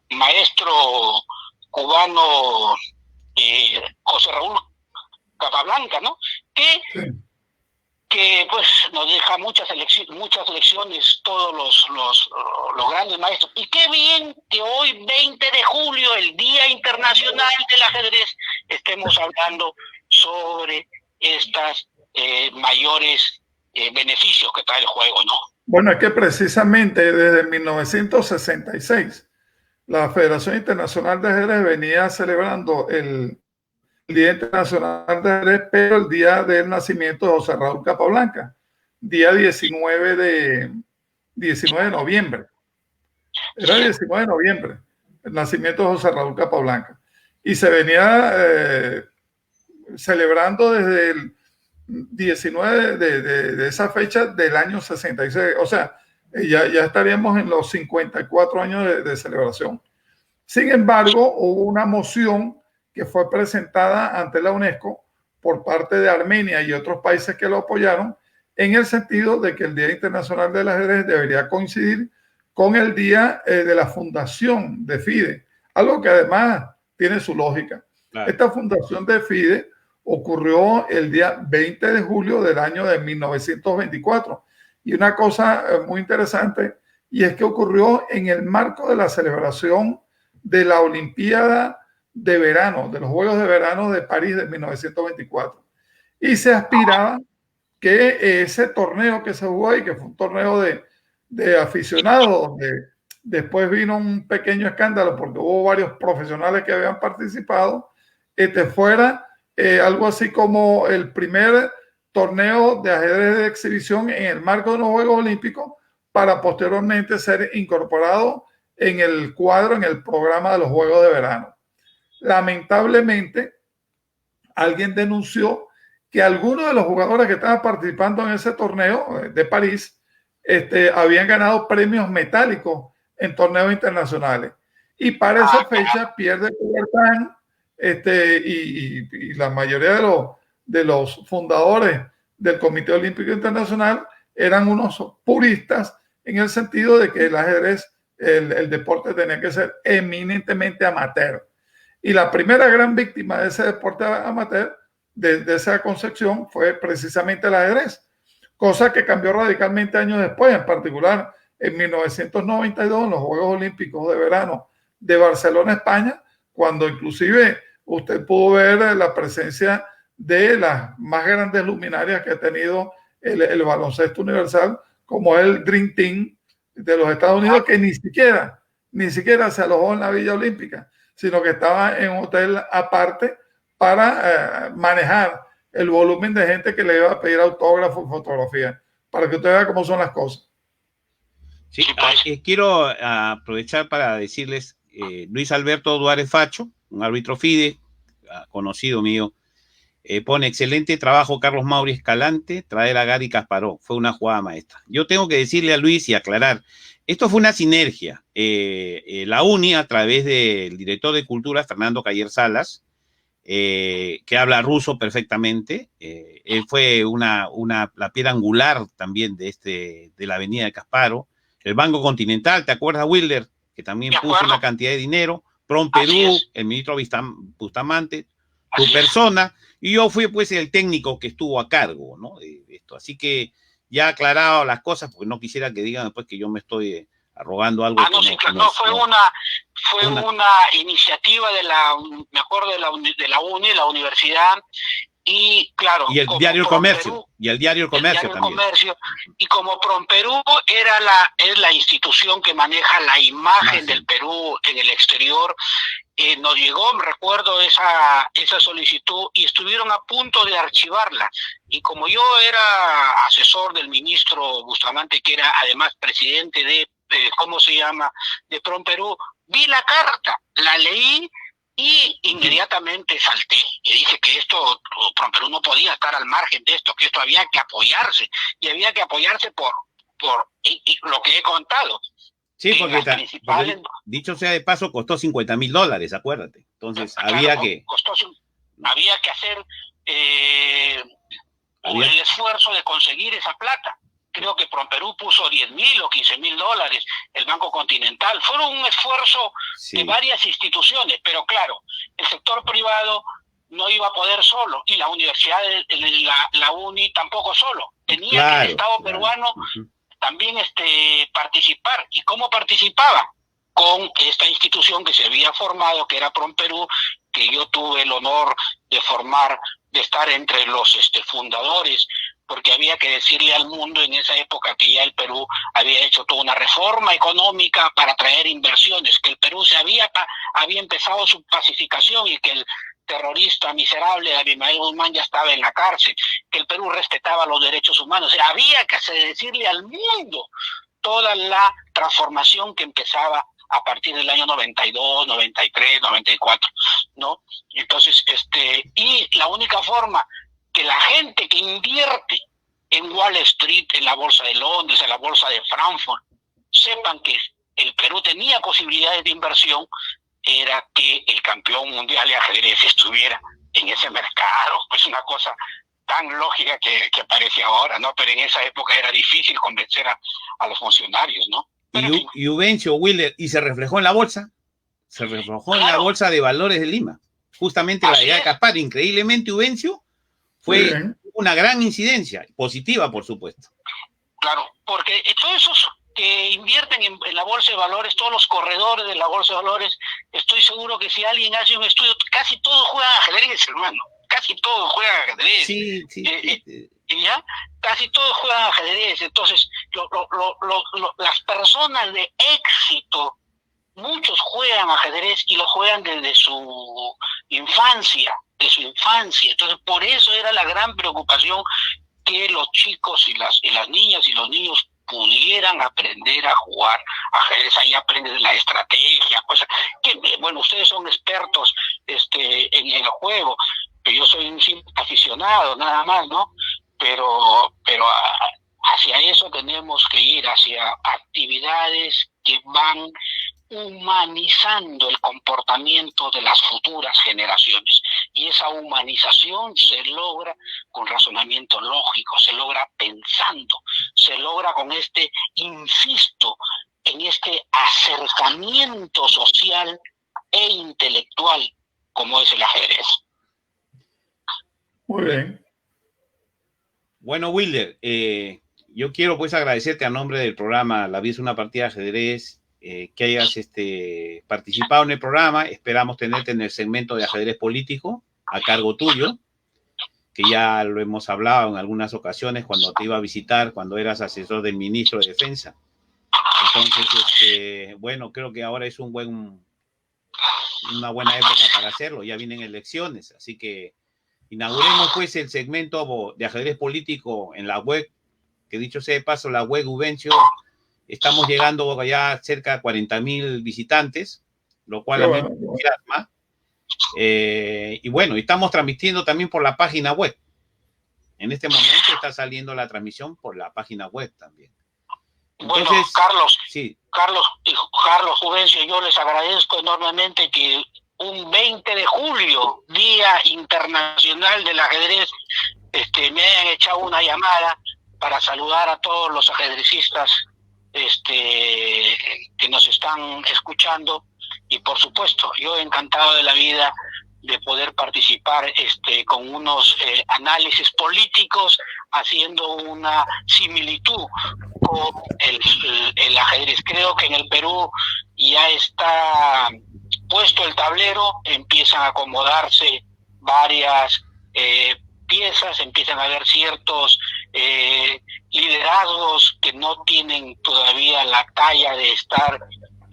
maestro cubano José Raúl Capablanca, ¿no? Que que pues nos deja muchas lecciones todos los grandes maestros. Y qué bien que hoy, 20 de julio, el Día Internacional del Ajedrez, estemos hablando sobre estas mayores beneficios que trae el juego, ¿no? Bueno, es que precisamente desde 1966 la Federación Internacional de Ajedrez venía celebrando el Día Internacional de Ajedrez, pero el día del nacimiento de José Raúl Capablanca, día 19 de noviembre. Era el 19 de noviembre, el nacimiento de José Raúl Capablanca. Y se venía celebrando desde el 19 de esa fecha del año 66. O sea, ya estaríamos en los 54 años de celebración. Sin embargo, hubo una moción que fue presentada ante la UNESCO por parte de Armenia y otros países que lo apoyaron, en el sentido de que el Día Internacional del Ajedrez debería coincidir con el día de la fundación de FIDE, algo que además tiene su lógica. Claro. Esta fundación de FIDE ocurrió el día 20 de julio del año de 1924. Y una cosa muy interesante, y es que ocurrió en el marco de la celebración de la Olimpiada de Verano, de los Juegos de Verano de París de 1924. Y se aspiraba que ese torneo que se jugó ahí, que fue un torneo de aficionados, donde después vino un pequeño escándalo porque hubo varios profesionales que habían participado, fuera algo así como el primer torneo de ajedrez de exhibición en el marco de los Juegos Olímpicos, para posteriormente ser incorporado en el cuadro, en el programa de los Juegos de Verano. Lamentablemente, alguien denunció que algunos de los jugadores que estaban participando en ese torneo de París habían ganado premios metálicos en torneos internacionales. Y para esa fecha pierde Coubertin, y la mayoría de los fundadores del Comité Olímpico Internacional eran unos puristas, en el sentido de que el ajedrez, el deporte, tenía que ser eminentemente amateur. Y la primera gran víctima de ese deporte amateur, de esa concepción, fue precisamente el ajedrez, cosa que cambió radicalmente años después, en particular en 1992, en los Juegos Olímpicos de Verano de Barcelona, España, cuando inclusive usted pudo ver la presencia de las más grandes luminarias que ha tenido el baloncesto universal, como el Dream Team de los Estados Unidos, que ni siquiera se alojó en la Villa Olímpica, sino que estaba en un hotel aparte para manejar el volumen de gente que le iba a pedir autógrafos y fotografías, para que usted vea cómo son las cosas. Sí, quiero aprovechar para decirles, Luis Alberto Duárez Facho, un árbitro FIDE, conocido mío, pone: excelente trabajo Carlos Mauri Escalante, traer a Gary Kasparov, fue una jugada maestra. Yo tengo que decirle a Luis y aclarar, esto fue una sinergia. La UNI, a través del director de Cultura, Fernando Cayer Salas, que habla ruso perfectamente, él fue la piedra angular también de la avenida de Kasparov, el Banco Continental, ¿te acuerdas, Wilder? Que también puso una cantidad de dinero, Prom Perú, el ministro Bustamante, tu persona, y yo fui pues el técnico que estuvo a cargo, ¿no?, de esto. Así que ya aclarado las cosas, porque no quisiera que digan después que yo me estoy arrogando algo. Fue una iniciativa me acuerdo de la UNI, la universidad, y claro, y el diario El Comercio, y el diario El Comercio también. Y como PROMPERÚ es la institución que maneja la imagen del Perú en el exterior, nos llegó, me recuerdo, esa solicitud, y estuvieron a punto de archivarla. Y como yo era asesor del ministro Bustamante, que era además presidente de PROMPERÚ, vi la carta, la leí y inmediatamente salté y dije que PROMPERÚ no podía estar al margen de esto, que esto había que apoyarse, y había que apoyarse por lo que he contado. Sí, porque dicho sea de paso, costó $50,000, acuérdate. Entonces, claro, había que hacer el esfuerzo de conseguir esa plata. Creo que PROMPERÚ puso $10,000 o $15,000, el Banco Continental. Fueron un esfuerzo de varias instituciones, pero claro, el sector privado no iba a poder solo, y la universidad, la UNI tampoco solo. Tenía que el Estado peruano también participar. ¿Y cómo participaba? Con esta institución que se había formado, que era PROMPERÚ, que yo tuve el honor de formar, de estar entre los fundadores, porque había que decirle al mundo en esa época que ya el Perú había hecho toda una reforma económica para traer inversiones, que el Perú había empezado su pacificación y que el terrorista miserable Abimael Guzmán ya estaba en la cárcel, que el Perú respetaba los derechos humanos. O sea, había que decirle al mundo toda la transformación que empezaba a partir del año 92, 93, 94, ¿no? Entonces, y la única forma que la gente que invierte en Wall Street, en la Bolsa de Londres, en la Bolsa de Frankfurt, sepan que el Perú tenía posibilidades de inversión, era que el campeón mundial de ajedrez estuviera en ese mercado. Pues una cosa tan lógica que parece ahora, ¿no? Pero en esa época era difícil convencer a los funcionarios, ¿no? Y Ubencio, Willer, ¿y se reflejó en la bolsa? Se reflejó en la Bolsa de Valores de Lima. Justamente la idea de Caspar, increíblemente, Ubencio, fue una gran incidencia, positiva, por supuesto. Claro, porque todos esos que invierten en la Bolsa de Valores, todos los corredores de la Bolsa de Valores, estoy seguro que si alguien hace un estudio, casi todos juegan ajedrez, hermano. Casi todos juegan ajedrez. Sí. ¿Ya? Casi todos juegan ajedrez. Entonces, las personas de éxito, muchos juegan ajedrez y lo juegan desde su infancia, Entonces, por eso era la gran preocupación que los chicos y las niñas y los niños pudieran aprender a jugar ajedrez. Ahí aprenden la estrategia, cosas que, bueno, ustedes son expertos en el juego, que yo soy un simple aficionado, nada más, ¿no? Pero hacia eso tenemos que ir, hacia actividades que van humanizando el comportamiento de las futuras generaciones. Y esa humanización se logra con razonamiento lógico, se logra pensando, se logra con insisto, en este acercamiento social e intelectual como es el ajedrez. Muy bien. Bueno, Wilder, yo quiero pues agradecerte a nombre del programa La Vida es una partida de ajedrez, que hayas participado en el programa. Esperamos tenerte en el segmento de ajedrez político a cargo tuyo, que ya lo hemos hablado en algunas ocasiones cuando te iba a visitar, cuando eras asesor del ministro de Defensa. Entonces, bueno, creo que ahora es una buena época para hacerlo. Ya vienen elecciones, así que inauguremos pues el segmento de ajedrez político en la web, que dicho sea de paso, la web Ubencio, estamos llegando ya cerca de 40,000 visitantes, lo cual a mí me entusiasma. Y bueno, estamos transmitiendo también por la página web. En este momento está saliendo la transmisión por la página web también. Entonces, bueno, Carlos, sí. Carlos Ubencio, yo les agradezco enormemente que un 20 de julio, Día Internacional del Ajedrez, me hayan echado una llamada para saludar a todos los ajedrecistas que nos están escuchando, y por supuesto, yo encantado de la vida de poder participar con unos análisis políticos, haciendo una similitud con el ajedrez. Creo que en el Perú ya está puesto el tablero, empiezan a acomodarse varias piezas, empiezan a haber ciertos liderazgos que no tienen todavía la talla de estar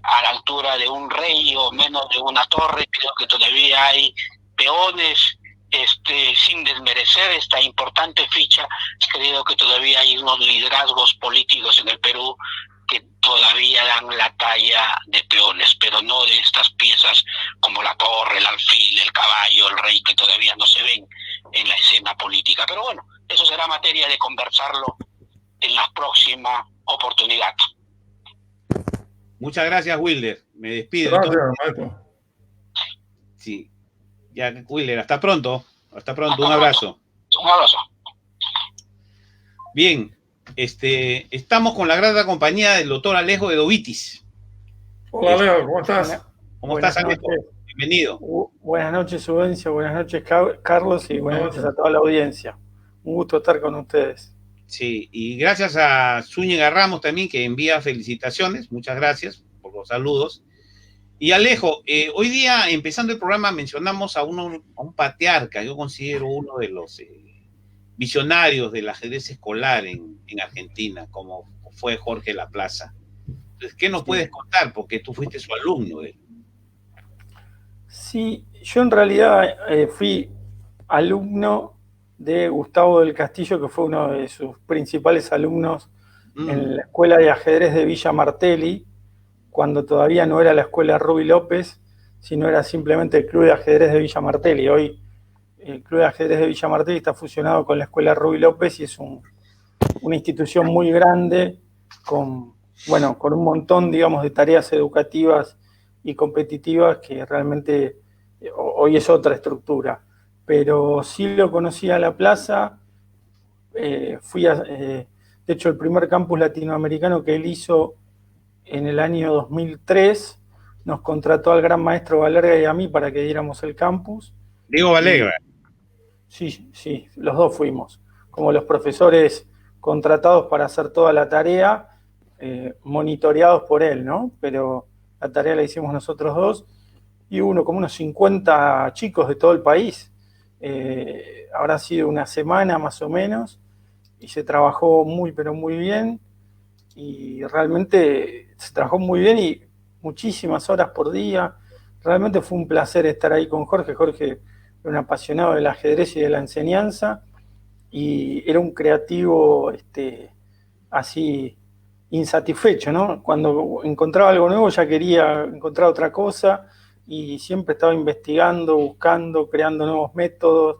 a la altura de un rey o menos de una torre. Creo que todavía hay peones, sin desmerecer esta importante ficha, creo que todavía hay unos liderazgos políticos en el Perú que todavía dan la talla de peones, pero no de estas piezas como la torre, el alfil, el caballo, el rey, que todavía no se ven en la escena política. Pero bueno, eso será materia de conversarlo en la próxima oportunidad. Muchas gracias, Wilder. Me despido. Gracias, maestro. Sí. Ya, Wilder, hasta pronto. Hasta pronto, un abrazo. Un abrazo. Bien, estamos con la grata compañía del doctor Alejo de Dovitis. Hola, Alejo, ¿cómo estás? ¿Cómo estás, Alejo? Bienvenido. Buenas noches, Subencio, buenas noches, Carlos, y buenas noches a toda la audiencia. Un gusto estar con ustedes. Sí, y gracias a Zúñiga Ramos también, que envía felicitaciones. Muchas gracias por los saludos. Y Alejo, hoy día, empezando el programa, mencionamos a un patriarca. Yo considero uno de los visionarios del ajedrez escolar en Argentina, como fue Jorge Laplaza. Entonces, ¿qué nos puedes contar? Porque tú fuiste su alumno de él. Sí, yo en realidad fui alumno de Gustavo del Castillo, que fue uno de sus principales alumnos en la Escuela de Ajedrez de Villa Martelli, cuando todavía no era la Escuela Ruy López, sino era simplemente el Club de Ajedrez de Villa Martelli. Hoy el Club de Ajedrez de Villa Martelli está fusionado con la Escuela Ruy López y es una institución muy grande con un montón, digamos, de tareas educativas y competitivas que realmente hoy es otra estructura. Pero sí lo conocí a Laplaza, de hecho el primer campus latinoamericano que él hizo en el año 2003, nos contrató al gran maestro Valerga y a mí para que diéramos el campus. Diego Valerga. Sí, los dos fuimos, como los profesores contratados para hacer toda la tarea, monitoreados por él, ¿no? Pero la tarea la hicimos nosotros dos, y como unos 50 chicos de todo el país. Habrá sido una semana más o menos, y se trabajó muy, pero muy bien, y realmente se trabajó muy bien y muchísimas horas por día. Realmente fue un placer estar ahí con Jorge. Jorge era un apasionado del ajedrez y de la enseñanza, y era un creativo así insatisfecho, ¿no? Cuando encontraba algo nuevo ya quería encontrar otra cosa, y siempre estaba investigando, buscando, creando nuevos métodos.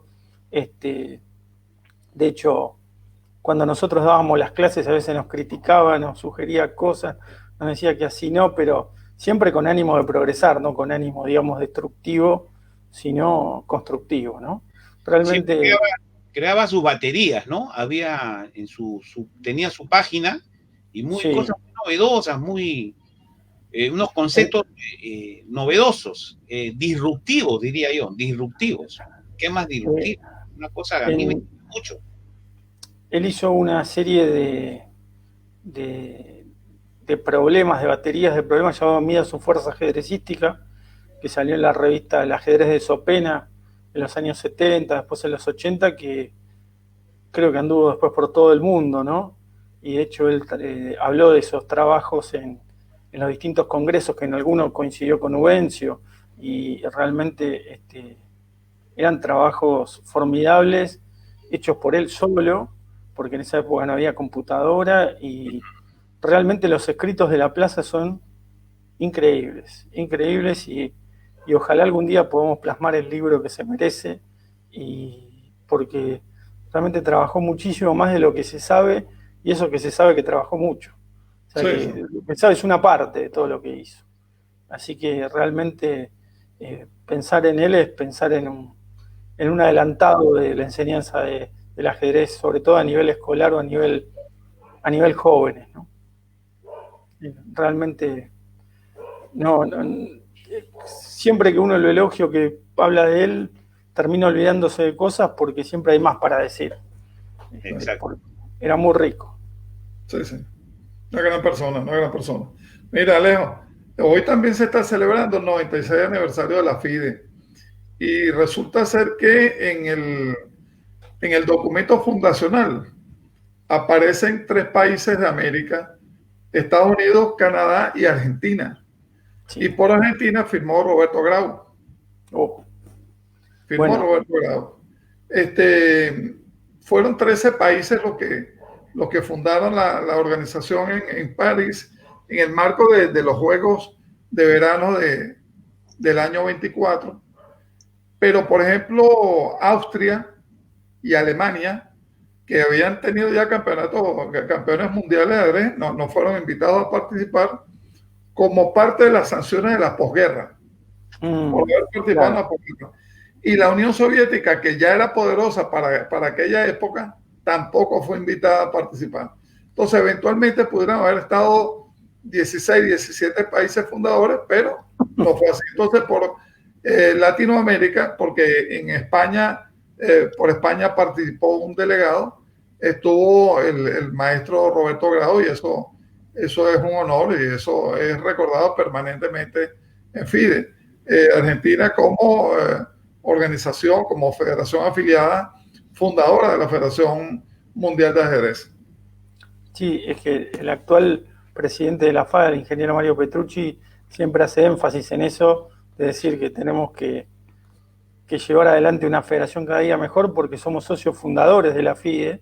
De hecho, cuando nosotros dábamos las clases a veces nos criticaba, nos sugería cosas, nos decía que así no, pero siempre con ánimo de progresar, no con ánimo, digamos, destructivo, sino constructivo, ¿no? Realmente... Creaba sus baterías, ¿no? Había tenía su página y cosas muy novedosas, unos conceptos novedosos, disruptivos, diría yo, disruptivos. ¿Qué más disruptivo? Una cosa que a mí me gusta mucho. Él hizo una serie de problemas, de baterías de problemas, llamado Mida su fuerza ajedrecística, que salió en la revista El ajedrez de Sopena en los años 70, después en los 80, que creo que anduvo después por todo el mundo, ¿no? Y de hecho él habló de esos trabajos en los distintos congresos, que en algunos coincidió con Ubencio, y realmente eran trabajos formidables, hechos por él solo, porque en esa época no había computadora, y realmente los escritos de Laplaza son increíbles, y ojalá algún día podamos plasmar el libro que se merece, y porque realmente trabajó muchísimo más de lo que se sabe, y eso que se sabe que trabajó mucho. O sea, que lo que sabe es una parte de todo lo que hizo. Así que realmente pensar en él es pensar en un adelantado de la enseñanza del ajedrez, sobre todo a nivel escolar o a nivel jóvenes, ¿no? Realmente siempre que uno lo elogio, que habla de él, termina olvidándose de cosas porque siempre hay más para decir. Exacto. Era muy rico. Sí. Una gran persona. Mira, Alejo, hoy también se está celebrando el 96 aniversario de la FIDE, y resulta ser que en el documento fundacional aparecen 3 países de América: Estados Unidos, Canadá y Argentina. Sí. Y por Argentina firmó Roberto Grau. Roberto Grau. Fueron 13 países los que fundaron la organización en París, en el marco de los Juegos de Verano del año 24. Pero, por ejemplo, Austria y Alemania, que habían tenido ya campeones mundiales de ajedrez, no fueron invitados a participar como parte de las sanciones de la posguerra. Por haber participado en la posguerra. Y la Unión Soviética, que ya era poderosa para aquella época, tampoco fue invitada a participar. Entonces, eventualmente pudieron haber estado 16, 17 países fundadores, pero no fue así. Entonces, Latinoamérica, porque en España, por España participó un delegado, estuvo el maestro Roberto Grau, y eso es un honor y eso es recordado permanentemente en FIDE. Argentina como organización, como federación afiliada, fundadora de la Federación Mundial de Ajedrez. Sí, es que el actual presidente de la FAD, el ingeniero Mario Petrucci, siempre hace énfasis en eso, de decir que tenemos que llevar adelante una federación cada día mejor porque somos socios fundadores de la FIDE,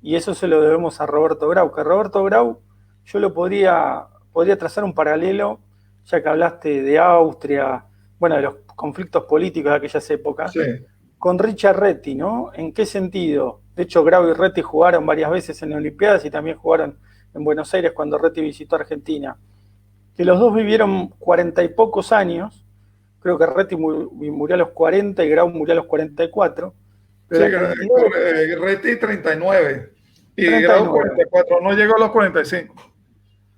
y eso se lo debemos a Roberto Grau, que Roberto Grau yo lo podría trazar un paralelo, ya que hablaste de Austria, bueno, de los conflictos políticos de aquellas épocas, Sí. con Richard Reti, ¿no? ¿En qué sentido? De hecho, Grau y Reti jugaron varias veces en Olimpiadas y también jugaron en Buenos Aires cuando Reti visitó Argentina. Que los dos vivieron 40 y pocos años. Creo que Reti murió a los 40 y Grau murió a los 44. Pero Sí, Reti 39 y 39. Grau 44, no llegó a los 45.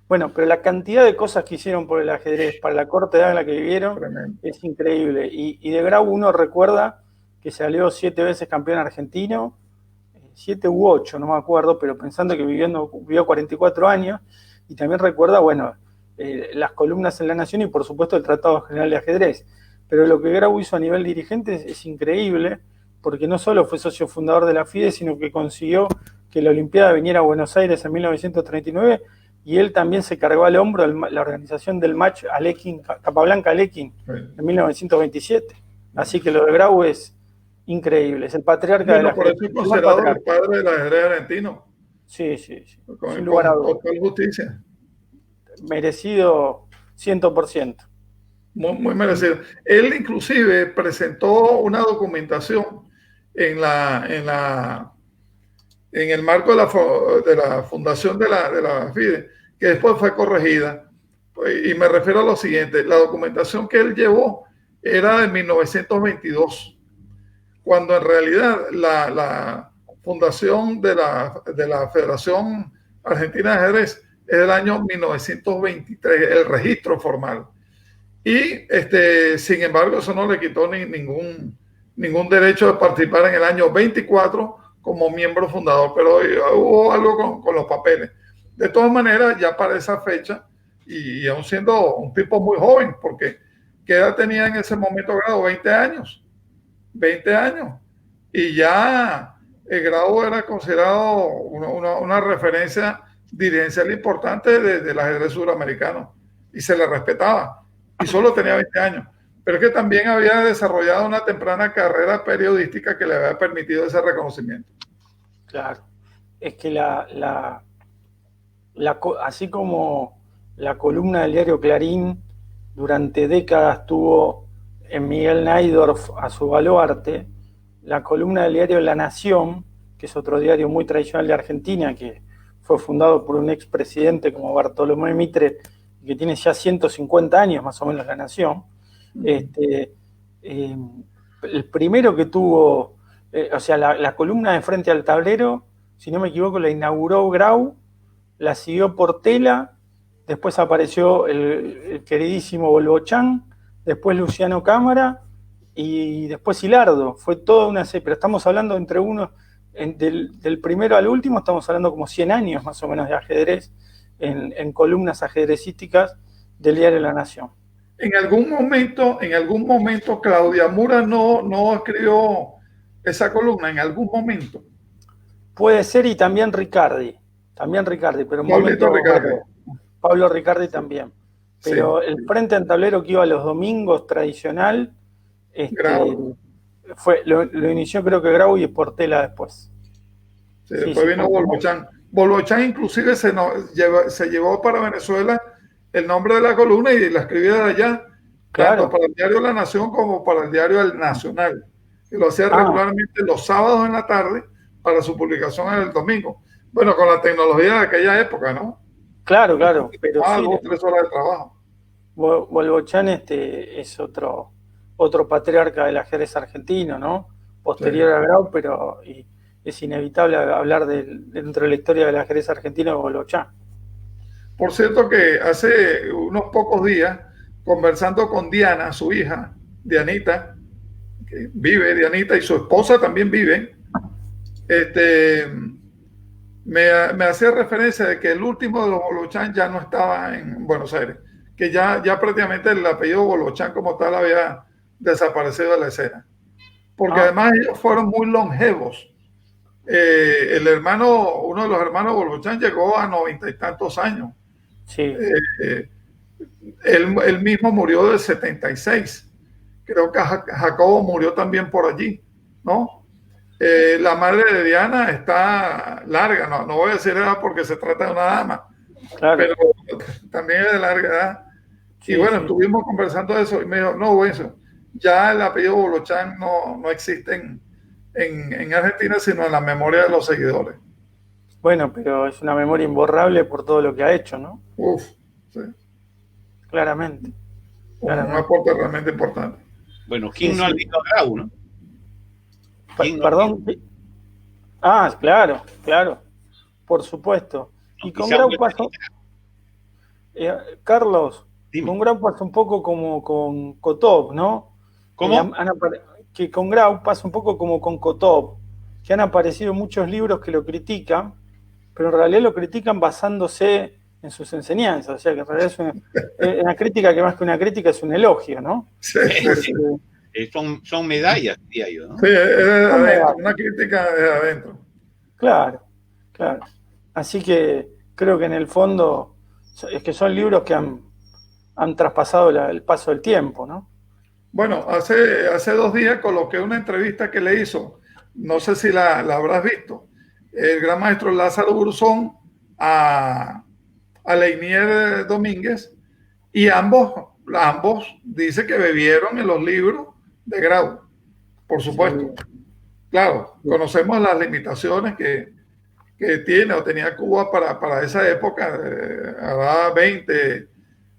Bueno, pero la cantidad de cosas que hicieron por el ajedrez para la corta edad en la que vivieron Tremendo. es increíble. Y de Grau uno recuerda que salió 7 veces campeón argentino, 7 u 8, no me acuerdo, pero pensando que vivió 44 años, y también recuerda, bueno, las columnas en La Nación y por supuesto el Tratado General de Ajedrez. Pero lo que Grau hizo a nivel dirigente es increíble, porque no solo fue socio fundador de la FIDE, sino que consiguió que la Olimpiada viniera a Buenos Aires en 1939, y él también se cargó al hombro la organización del match Capablanca-Alekhine en 1927. Así que lo de Grau es increíble, es el patriarca de la Por eso es considerado el padre del ajedrez argentino. Sí. Sin lugar a dudas. Total justicia. Merecido 100%. Muy merecido. Él inclusive presentó una documentación en el marco de la fundación de la FIDE, que después fue corregida. Y me refiero a lo siguiente: la documentación que él llevó era de 1922, cuando en realidad la fundación de la Federación Argentina de Ajedrez es del año 1923, el registro formal. Y sin embargo, eso no le quitó ningún derecho de participar en el año 24 como miembro fundador, pero hubo algo con los papeles. De todas maneras, ya para esa fecha, y aún siendo un tipo muy joven, porque ¿qué edad tenía en ese momento Grau? 20 años. 20 años. Y ya el Grau era considerado una referencia dirigencial importante del ajedrez suramericano, y se le respetaba, y solo tenía 20 años. Pero es que también había desarrollado una temprana carrera periodística que le había permitido ese reconocimiento. Claro. Es que así como la columna del diario Clarín durante décadas tuvo en Miguel Naidorf a su baluarte, la columna del diario La Nación, que es otro diario muy tradicional de Argentina, que fue fundado por un expresidente como Bartolomé Mitre, que tiene ya 150 años más o menos La Nación. El primero que tuvo, la columna de Frente al Tablero, si no me equivoco, la inauguró Grau, la siguió Portela, después apareció el queridísimo Bolbochán, después Luciano Cámara y después Hilardo. Fue toda una serie, pero estamos hablando entre del primero al último, estamos hablando como 100 años más o menos de ajedrez en columnas ajedrecísticas del diario La Nación. En algún momento Claudia Mura no escribió esa columna, en algún momento. Puede ser, y también Ricardi, pero un momento, Pablo Ricardi también. Pero sí, el Frente al Tablero que iba los domingos tradicional, lo inició creo que Grau y Portela después. Sí, después vino Bolbochán. Bolbochán inclusive se llevó para Venezuela el nombre de la columna y la escribía de allá, claro, tanto para el diario La Nación como para el diario El Nacional. Y lo hacía regularmente los sábados en la tarde para su publicación el domingo. Bueno, con la tecnología de aquella época, ¿no? Claro. Pero sí, 3 horas de trabajo. Bolbochán es otro patriarca del ajedrez argentino, ¿no? Posterior a Grau, pero es inevitable hablar dentro de la historia del ajedrez argentino de Bolbochán. Por cierto que hace unos pocos días, conversando con Diana, su hija, Dianita, que vive, Dianita, y su esposa también vive, me hacía referencia de que el último de los Bolochán ya no estaba en Buenos Aires, que ya prácticamente el apellido Bolochán como tal había desaparecido de la escena. Porque además ellos fueron muy longevos. Uno de los hermanos Bolochán llegó a 90 y tantos años. Sí. Él mismo murió de 76. Creo que Jacobo murió también por allí, ¿no? La madre de Diana está larga, no voy a decir edad porque se trata de una dama, claro, pero también es de larga edad. Sí, y bueno, sí, estuvimos conversando de eso y me dijo, no, eso, ya el apellido Bolochán no existe en Argentina, sino en la memoria de los seguidores. Bueno, pero es una memoria imborrable por todo lo que ha hecho, ¿no? Uf, sí. Claramente. Un aporte realmente importante. Bueno, ¿quién no ha olvidado a Grau, no? Perdón. Claro, por supuesto. Y con Grau pasó, Carlos, dime. Con Grau pasa un poco como con Kotov, ¿no? ¿Cómo? Que con Grau pasa un poco como con Kotov, que han aparecido muchos libros que lo critican, pero en realidad lo critican basándose en sus enseñanzas, o sea que en realidad es una crítica que más que una crítica es un elogio, ¿no? Sí. Son medallas, diría yo, ¿no? Sí, es una crítica de adentro. Claro. Así que creo que en el fondo es que son libros que han traspasado el paso del tiempo, ¿no? Bueno, hace 2 días coloqué una entrevista que le hizo, no sé si la habrás visto, el gran maestro Lázaro Burzón a Leinier Domínguez, y ambos dice que bebieron en los libros de Grau, por supuesto. Sí. Claro, conocemos las limitaciones que tiene o tenía Cuba para esa época, hará 20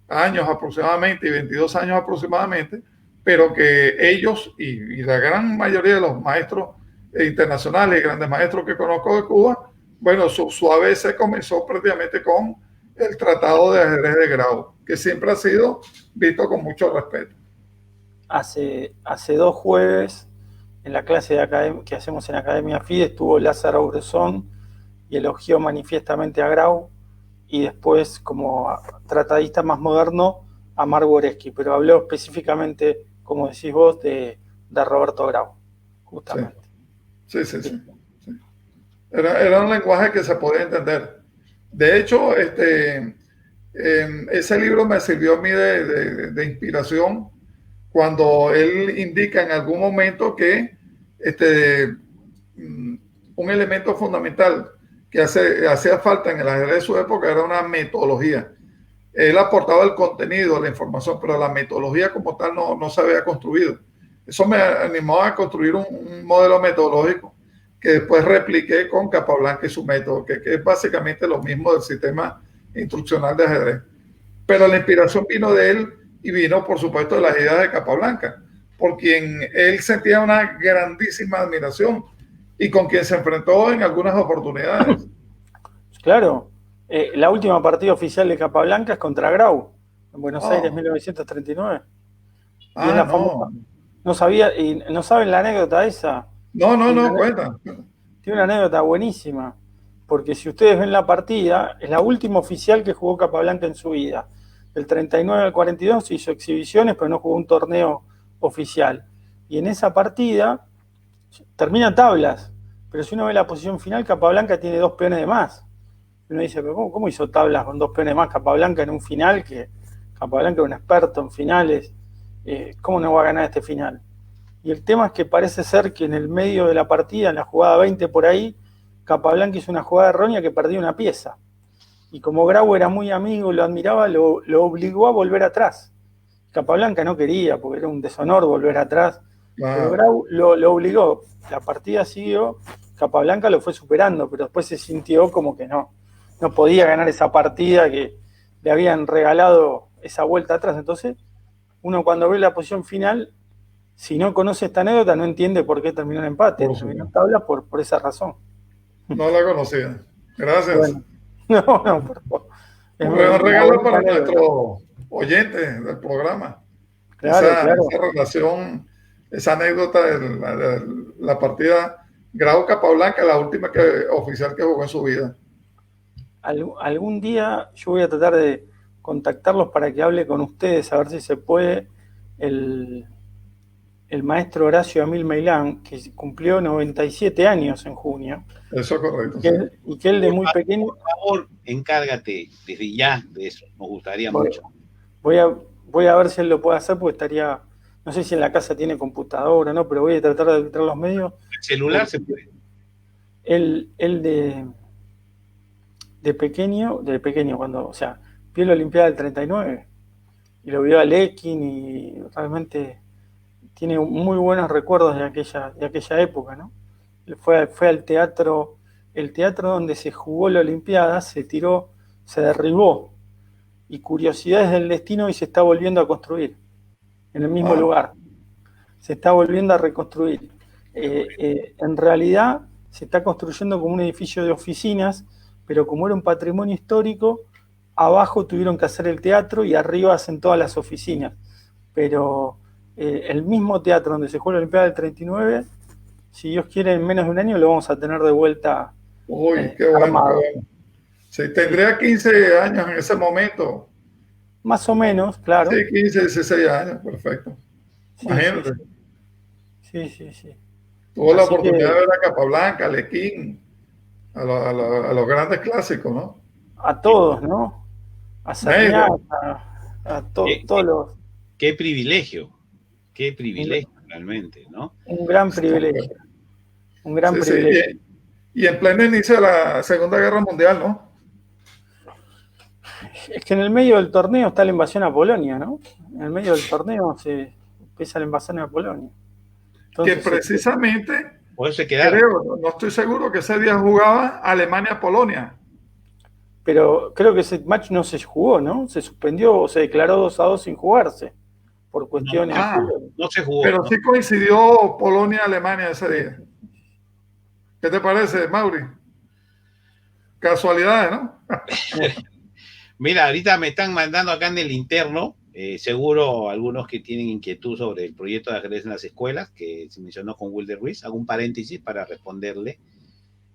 años aproximadamente y 22 años aproximadamente, pero que ellos y la gran mayoría de los maestros internacionales y grandes maestros que conozco de Cuba, bueno, su ABC comenzó prácticamente con el Tratado de Ajedrez de Grau, que siempre ha sido visto con mucho respeto. Hace 2 jueves, en la clase que hacemos en Academia FIDE, estuvo Lázaro Burzón y elogió manifiestamente a Grau, y después, como tratadista más moderno, a Marc Boresky, pero habló específicamente, como decís vos, de Roberto Grau, justamente. Sí. Era un lenguaje que se podía entender. De hecho, ese libro me sirvió a mí de inspiración cuando él indica en algún momento que un elemento fundamental que hacía falta en el ajedrez de su época era una metodología. Él aportaba el contenido, la información, pero la metodología como tal no se había construido. Eso me animó a construir un modelo metodológico que después repliqué con Capablanca y su método, que es básicamente lo mismo del sistema instruccional de ajedrez. Pero la inspiración vino de él y vino, por supuesto, de las ideas de Capablanca, por quien él sentía una grandísima admiración y con quien se enfrentó en algunas oportunidades. Claro, la última partida oficial de Capablanca es contra Grau, en Buenos Aires, 1939. Y es la famosa. No sabía, y no saben la anécdota esa. No, cuenta. Tiene una anécdota buenísima, porque si ustedes ven la partida, es la última oficial que jugó Capablanca en su vida. Del 39 al 42 hizo exhibiciones, pero no jugó un torneo oficial. Y en esa partida termina tablas, pero si uno ve la posición final, Capablanca tiene 2 peones de más. Uno dice, pero ¿cómo hizo tablas con 2 peones de más Capablanca en un final? Que Capablanca es un experto en finales. ¿Cómo no va a ganar este final? Y el tema es que parece ser que en el medio de la partida, en la jugada 20 por ahí, Capablanca hizo una jugada errónea que perdió una pieza. Y como Grau era muy amigo, lo admiraba, lo obligó a volver atrás. Capablanca no quería, porque era un deshonor volver atrás. Pero Grau lo obligó. La partida siguió, Capablanca lo fue superando, pero después se sintió como que no podía ganar esa partida, que le habían regalado esa vuelta atrás. Entonces, uno cuando ve la posición final, si no conoce esta anécdota, no entiende por qué terminó en empate. Terminó en tabla por esa razón. No la conocía. Gracias. Bueno, no, por favor. Un regalo para nuestros oyentes del programa. Claro. Esa relación, esa anécdota de la partida Grau Capablanca, la última oficial que jugó en su vida. Algún día yo voy a tratar de contactarlos para que hable con ustedes, a ver si se puede. El maestro Horacio Amil Meilán, que cumplió 97 años en junio. Eso es correcto. Y que él de muy pequeño... Por favor, encárgate desde ya de eso, nos gustaría mucho. Voy a ver si él lo puede hacer, porque estaría... No sé si en la casa tiene computadora o no, pero voy a tratar de arbitrar los medios. El celular se puede. Él de pequeño, cuando, o sea, vio la Olimpiada del 39 y lo vio a Lekin y realmente tiene muy buenos recuerdos de aquella época, ¿no? Fue al teatro, el teatro donde se jugó la Olimpiada, se derribó, y curiosidades del destino, y se está volviendo a construir en el mismo lugar. Se está volviendo a reconstruir. En realidad se está construyendo como un edificio de oficinas, pero como era un patrimonio histórico, abajo tuvieron que hacer el teatro y arriba hacen todas las oficinas. Pero el mismo teatro donde se jugó la Olimpiada del 39, si Dios quiere, en menos de un año lo vamos a tener de vuelta. Uy, qué bueno, armado. qué bueno. Sí, tendría 15 años en ese momento. Más o menos, claro. Sí, 15, 16 años, perfecto. Imagínate. Sí. Tuvo la oportunidad de ver a Capablanca, a Lequín, a los grandes clásicos, ¿no? A todos, ¿no? A Sagnac, a todos los... Qué privilegio realmente, ¿no? Un gran privilegio. Un gran privilegio. Sí. Y en pleno inicio de la Segunda Guerra Mundial, ¿no? Es que en el medio del torneo está la invasión a Polonia, ¿no? En el medio del torneo se empieza la invasión a Polonia. Entonces, que precisamente, por eso se quedaron. no estoy seguro que ese día jugaba Alemania-Polonia. Pero creo que ese match no se jugó, ¿no? Se suspendió o se declaró 2-2 sin jugarse, por cuestiones... No se jugó. Pero ¿no? sí coincidió Polonia-Alemania ese día. ¿Qué te parece, Mauri? Casualidades, ¿no? Mira, ahorita me están mandando acá en el interno, seguro algunos que tienen inquietud sobre el proyecto de ajedrez en las escuelas, que se mencionó con Wilder Ruiz. Hago un paréntesis para responderle.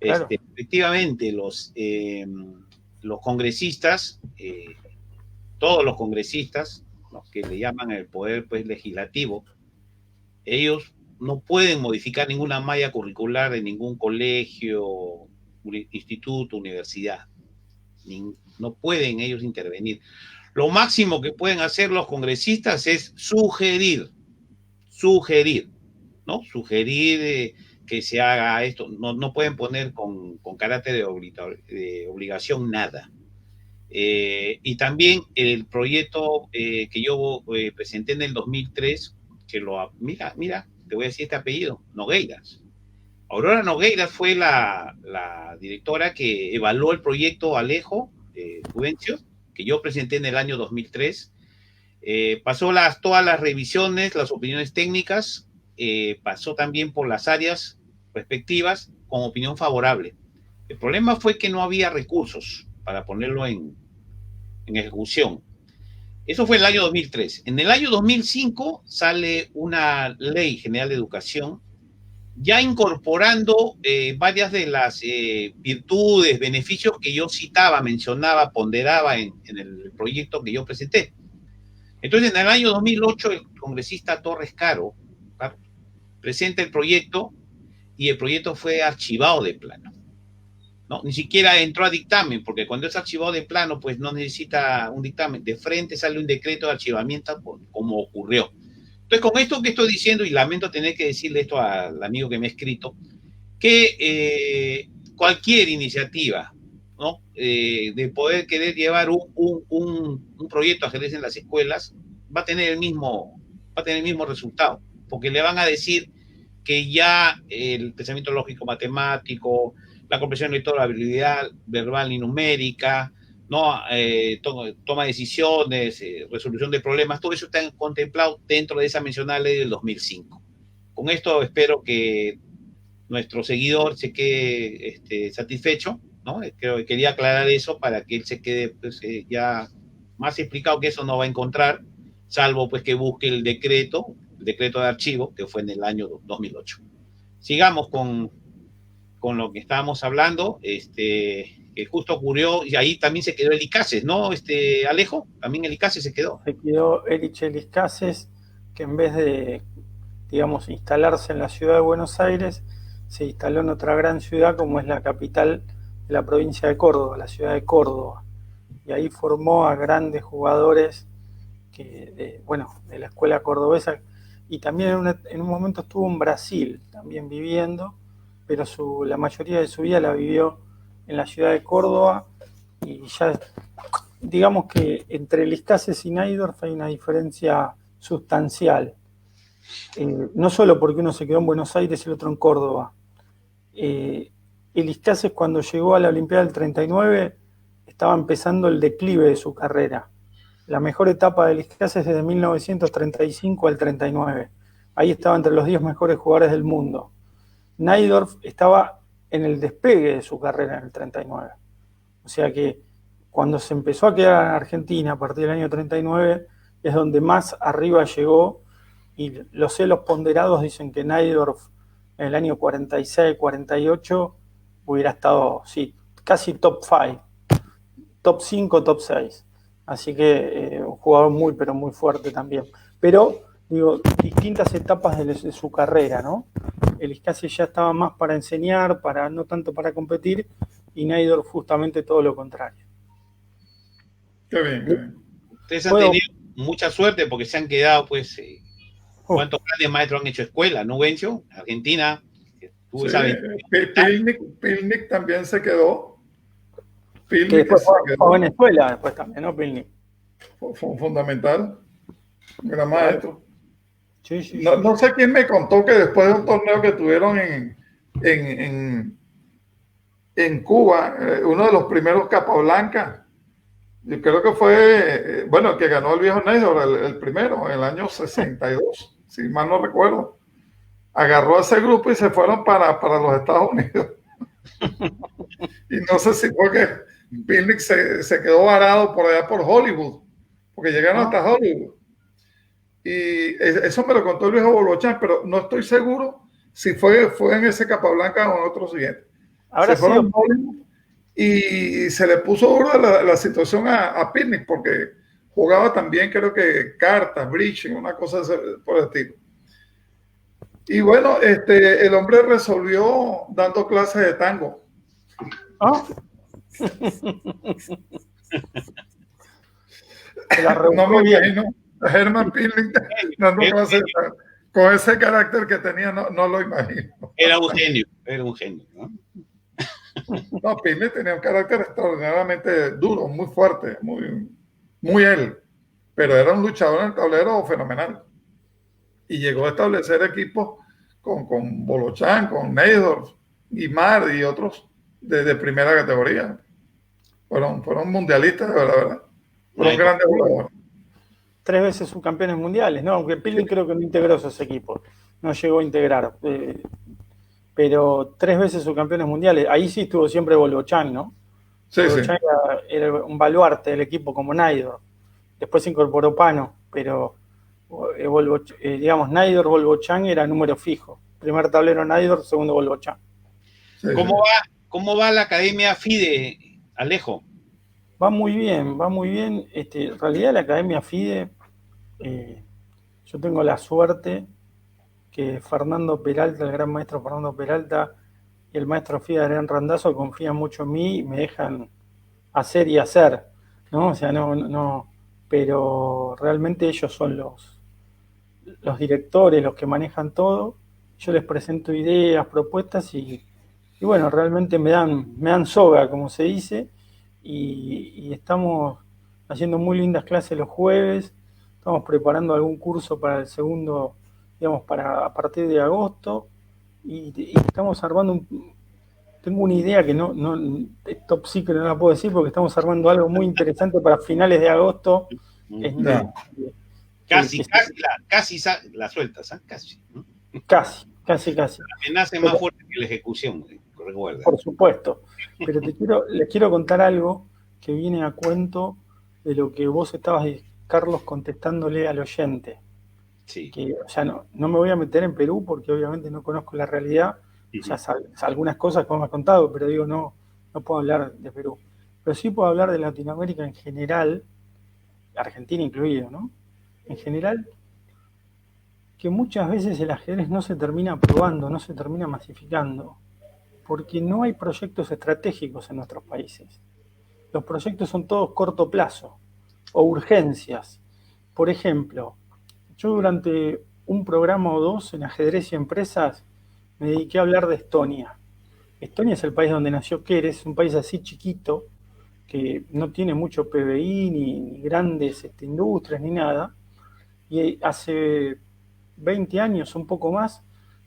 Claro. Efectivamente, los congresistas, todos los congresistas, los que le llaman el poder pues, legislativo, ellos no pueden modificar ninguna malla curricular de ningún colegio, instituto, universidad. No pueden ellos intervenir. Lo máximo que pueden hacer los congresistas es sugerir, ¿no? Sugerir que se haga esto. No pueden poner con carácter de obligación nada. Y también el proyecto que yo presenté en el 2003, que mira, te voy a decir este apellido, Nogueiras. Aurora Nogueiras fue la directora que evaluó el proyecto Alejo Juvencio, que yo presenté en el año 2003. Pasó todas las revisiones, las opiniones técnicas, pasó también por las áreas respectivas con opinión favorable. El problema fue que no había recursos para ponerlo en ejecución. Eso fue en el año 2003. En el año 2005 sale una ley general de educación ya incorporando varias de las virtudes, beneficios que yo citaba, mencionaba, ponderaba en el proyecto que yo presenté. Entonces, en el año 2008, el congresista Torres Caro presenta el proyecto y el proyecto fue archivado de plano. ¿No? Ni siquiera entró a dictamen, porque cuando es archivado de plano, pues no necesita un dictamen. De frente sale un decreto de archivamiento, como ocurrió. Entonces, con esto que estoy diciendo, y lamento tener que decirle esto al amigo que me ha escrito, que cualquier iniciativa, ¿no? De poder querer llevar un proyecto de ajedrez en las escuelas va a tener el mismo resultado, porque le van a decir que ya el pensamiento lógico matemático, la comprensión lectora, habilidad verbal y numérica, ¿no? Toma de decisiones, resolución de problemas, todo eso está contemplado dentro de esa mencionada ley del 2005. Con esto espero que nuestro seguidor se quede satisfecho, ¿no? Quería aclarar eso para que él se quede pues, ya más explicado, que eso no va a encontrar, salvo pues que busque el decreto de archivo, que fue en el año 2008. Sigamos con lo que estábamos hablando, que justo ocurrió, y ahí también se quedó el Icaces, ¿no, Alejo? También el Icaces se quedó. Se quedó Erich Icaces, que en vez de, digamos, instalarse en la ciudad de Buenos Aires, se instaló en otra gran ciudad como es la capital de la provincia de Córdoba, la ciudad de Córdoba. Y ahí formó a grandes jugadores de la escuela cordobesa, y también en un momento estuvo en Brasil también viviendo, pero la mayoría de su vida la vivió en la ciudad de Córdoba, y ya digamos que entre Icaces y Naidorf hay una diferencia sustancial, no solo porque uno se quedó en Buenos Aires y el otro en Córdoba. El Icaces, cuando llegó a la Olimpiada del 39, estaba empezando el declive de su carrera. La mejor etapa del Icaces es de 1935 al 39. Ahí estaba entre los 10 mejores jugadores del mundo. Naidorf estaba en el despegue de su carrera en el 39. O sea que cuando se empezó a quedar en Argentina a partir del año 39 es donde más arriba llegó, y los celos ponderados dicen que Naidorf en el año 46, 48 hubiera estado, sí, casi top 5, top 5, top 6. Así que un jugador muy, pero muy fuerte también. Pero, digo, distintas etapas de su carrera, ¿no? El Icaces ya estaba más para enseñar, no tanto para competir, y Naidorf justamente todo lo contrario. Qué bien, qué bien. Ustedes han tenido mucha suerte porque se han quedado, pues, ¿cuántos grandes maestros han hecho escuela, no, Wencio? Argentina, tuvo esa Pilnik también se quedó. Pilnik que después fue en escuela, después también, ¿no? Pilnik. Fue fundamental, un gran maestro. Sí. No sé quién me contó que después de un torneo que tuvieron en Cuba, uno de los primeros Capablanca, yo creo que fue, el que ganó el viejo Naidorf, el primero, en el año 62, si mal no recuerdo. Agarró a ese grupo y se fueron para los Estados Unidos. Y no sé si fue que Pilnik se quedó varado por allá por Hollywood, porque llegaron hasta Hollywood. Y eso me lo contó el viejo Bolbochán, pero no estoy seguro si fue en ese Capablanca o en otro siguiente. Ahora se fueron a Hollywood y se le puso dura la situación a Pilnik, porque jugaba también, creo que cartas, bridge, una cosa por el estilo. Y bueno, el hombre resolvió dando clases de tango. ¿Ah? No me imagino a Herman Pilnik dando clases de tango. Con ese carácter que tenía, no lo imagino. Era un genio, ¿no? No, Pilnik tenía un carácter extraordinariamente duro, muy fuerte, muy él. Pero era un luchador en el tablero fenomenal. Y llegó a establecer equipos con Bolbochán, con Naidorf, Guimard y otros de primera categoría. Fueron mundialistas, de verdad. Fueron grandes jugadores. 3 veces subcampeones mundiales, ¿no? Aunque Pilnik creo que no integró esos equipos. No llegó a integrar. Pero 3 veces subcampeones mundiales. Ahí sí estuvo siempre Bolbochán, ¿no? Sí. Era un baluarte del equipo como Naidorf. Después se incorporó Pano, pero digamos, Naidorf, Bolbochán era número fijo. Primer tablero Naidorf, segundo Bolbochán. Sí. ¿Cómo va la Academia FIDE, Alejo? Va muy bien. En realidad la Academia FIDE, yo tengo la suerte que Fernando Peralta, el gran maestro Fernando Peralta, y el maestro FIDE Adrián Randazzo confían mucho en mí y me dejan hacer y hacer, ¿no? O sea, no, pero realmente ellos son los directores, los que manejan todo. Yo les presento ideas, propuestas y bueno, realmente me dan soga, como se dice, y estamos haciendo muy lindas clases los jueves. Estamos preparando algún curso para el segundo, digamos, a partir de agosto, y estamos armando tengo una idea que no top secret, no la puedo decir porque estamos armando algo muy interesante para finales de agosto. Casi la sueltas, ¿eh? Casi. ¿No? Casi. La amenaza es más fuerte que la ejecución, recuerda. Por supuesto. Pero les quiero contar algo que viene a cuento de lo que vos estabas Carlos, contestándole al oyente. Sí. Que, o sea, no me voy a meter en Perú porque obviamente no conozco la realidad. O sea, algunas cosas como me has contado, pero digo, no puedo hablar de Perú. Pero sí puedo hablar de Latinoamérica en general, Argentina incluido, ¿no? En general, que muchas veces el ajedrez no se termina aprobando, no se termina masificando, porque no hay proyectos estratégicos en nuestros países. Los proyectos son todos corto plazo o urgencias. Por ejemplo, yo durante un programa o dos en ajedrez y empresas me dediqué a hablar de Estonia. Estonia es el país donde nació Keres, un país así chiquito, que no tiene mucho PBI, ni grandes industrias, ni nada. Y hace 20 años, un poco más,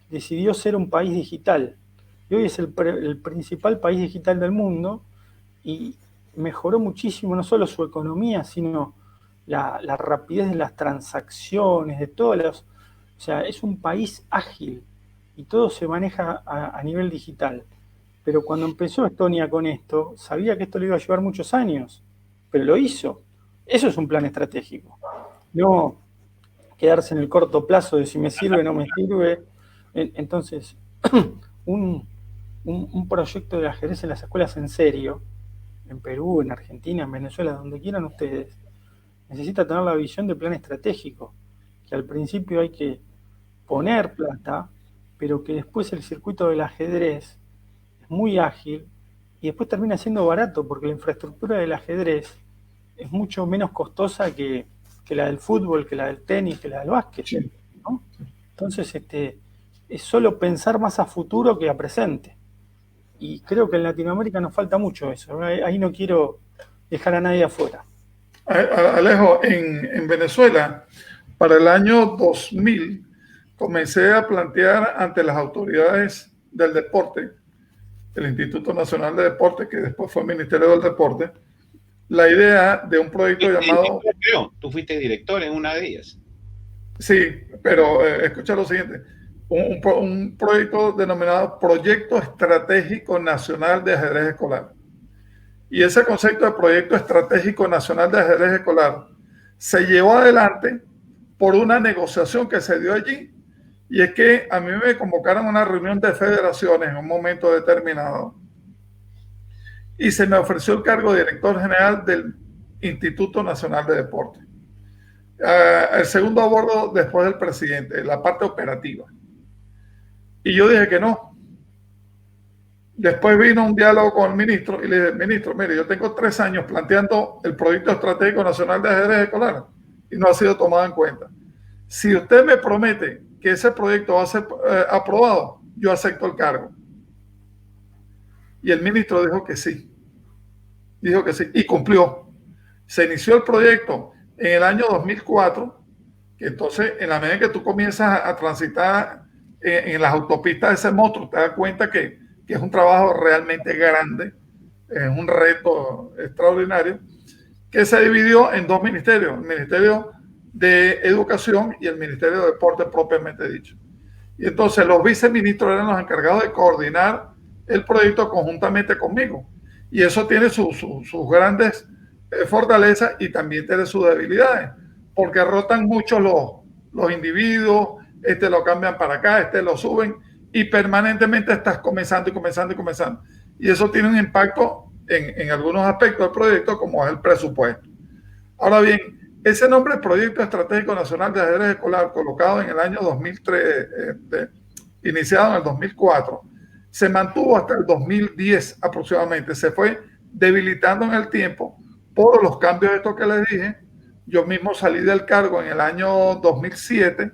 decidió ser un país digital. Y hoy es el principal país digital del mundo y mejoró muchísimo no solo su economía, sino la rapidez de las transacciones, de todos los... O sea, es un país ágil y todo se maneja a nivel digital. Pero cuando empezó Estonia con esto, sabía que esto le iba a llevar muchos años, pero lo hizo. Eso es un plan estratégico. No quedarse en el corto plazo de si me sirve o no me sirve. Entonces, un proyecto de ajedrez en las escuelas en serio, en Perú, en Argentina, en Venezuela, donde quieran ustedes, necesita tener la visión de plan estratégico, que al principio hay que poner plata, pero que después el circuito del ajedrez es muy ágil y después termina siendo barato, porque la infraestructura del ajedrez es mucho menos costosa que la del fútbol, que la del tenis, que la del básquet, ¿no? Entonces, es solo pensar más a futuro que a presente. Y creo que en Latinoamérica nos falta mucho eso. Ahí no quiero dejar a nadie afuera. Alejo, en Venezuela, para el año 2000, comencé a plantear ante las autoridades del deporte, el Instituto Nacional de Deporte, que después fue el Ministerio del Deporte, la idea de un proyecto llamado... Tú fuiste director en una de ellas. Sí, pero escucha lo siguiente. Un proyecto denominado Proyecto Estratégico Nacional de Ajedrez Escolar. Y ese concepto de Proyecto Estratégico Nacional de Ajedrez Escolar se llevó adelante por una negociación que se dio allí. Y es que a mí me convocaron a una reunión de federaciones en un momento determinado y se me ofreció el cargo de director general del Instituto Nacional de Deporte. El segundo a bordo después del presidente, la parte operativa. Y yo dije que no. Después vino un diálogo con el ministro y le dije, ministro, mire, yo tengo 3 años planteando el Proyecto Estratégico Nacional de Ajedrez Escolar y no ha sido tomado en cuenta. Si usted me promete que ese proyecto va a ser aprobado, yo acepto el cargo. Y el ministro dijo que sí. Dijo que sí y cumplió. Se inició el proyecto en el año 2004, que entonces en la medida que tú comienzas a transitar en las autopistas de ese monstruo, te das cuenta que es un trabajo realmente grande, es un reto extraordinario, que se dividió en 2 ministerios, el Ministerio de Educación y el Ministerio de Deporte propiamente dicho. Y entonces los viceministros eran los encargados de coordinar el proyecto conjuntamente conmigo. Y eso tiene sus grandes fortalezas y también tiene sus debilidades, porque rotan mucho los individuos, lo cambian para acá, lo suben y permanentemente estás comenzando y comenzando y comenzando. Y eso tiene un impacto en algunos aspectos del proyecto, como es el presupuesto. Ahora bien, ese nombre, Proyecto Estratégico Nacional de Ajedrez Escolar, colocado en el año 2003, iniciado en el 2004, se mantuvo hasta el 2010 aproximadamente. Se fue debilitando en el tiempo por los cambios de estos que les dije. Yo mismo salí del cargo en el año 2007.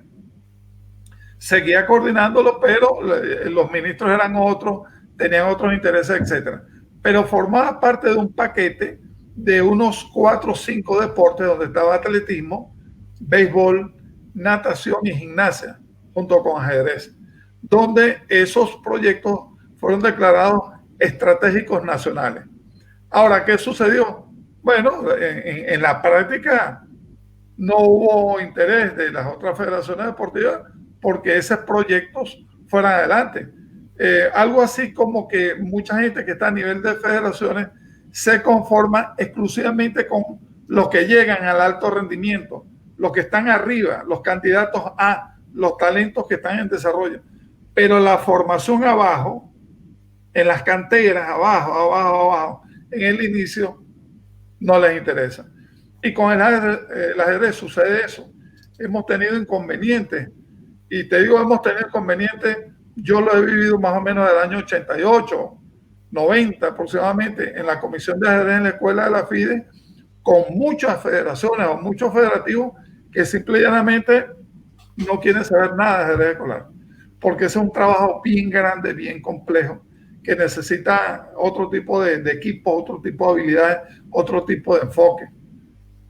Seguía coordinándolo, pero los ministros eran otros, tenían otros intereses, etc. Pero formaba parte de un paquete de unos 4 o 5 deportes donde estaba atletismo, béisbol, natación y gimnasia, junto con ajedrez, donde esos proyectos fueron declarados estratégicos nacionales. Ahora, ¿qué sucedió? Bueno, en la práctica no hubo interés de las otras federaciones deportivas porque esos proyectos fueran adelante. Algo así como que mucha gente que está a nivel de federaciones se conforma exclusivamente con los que llegan al alto rendimiento, los que están arriba, los candidatos A, los talentos que están en desarrollo. Pero la formación abajo, en las canteras, abajo, en el inicio, no les interesa. Y con el ajedrez sucede eso. Hemos tenido inconvenientes. Y te digo, hemos tenido inconvenientes, yo lo he vivido más o menos del año 88, 90 aproximadamente, en la comisión de ajedrez en la escuela de la FIDE, con muchas federaciones o muchos federativos que simple y llanamente no quieren saber nada de ajedrez escolar, porque ese es un trabajo bien grande, bien complejo, que necesita otro tipo de equipo, otro tipo de habilidades, otro tipo de enfoque.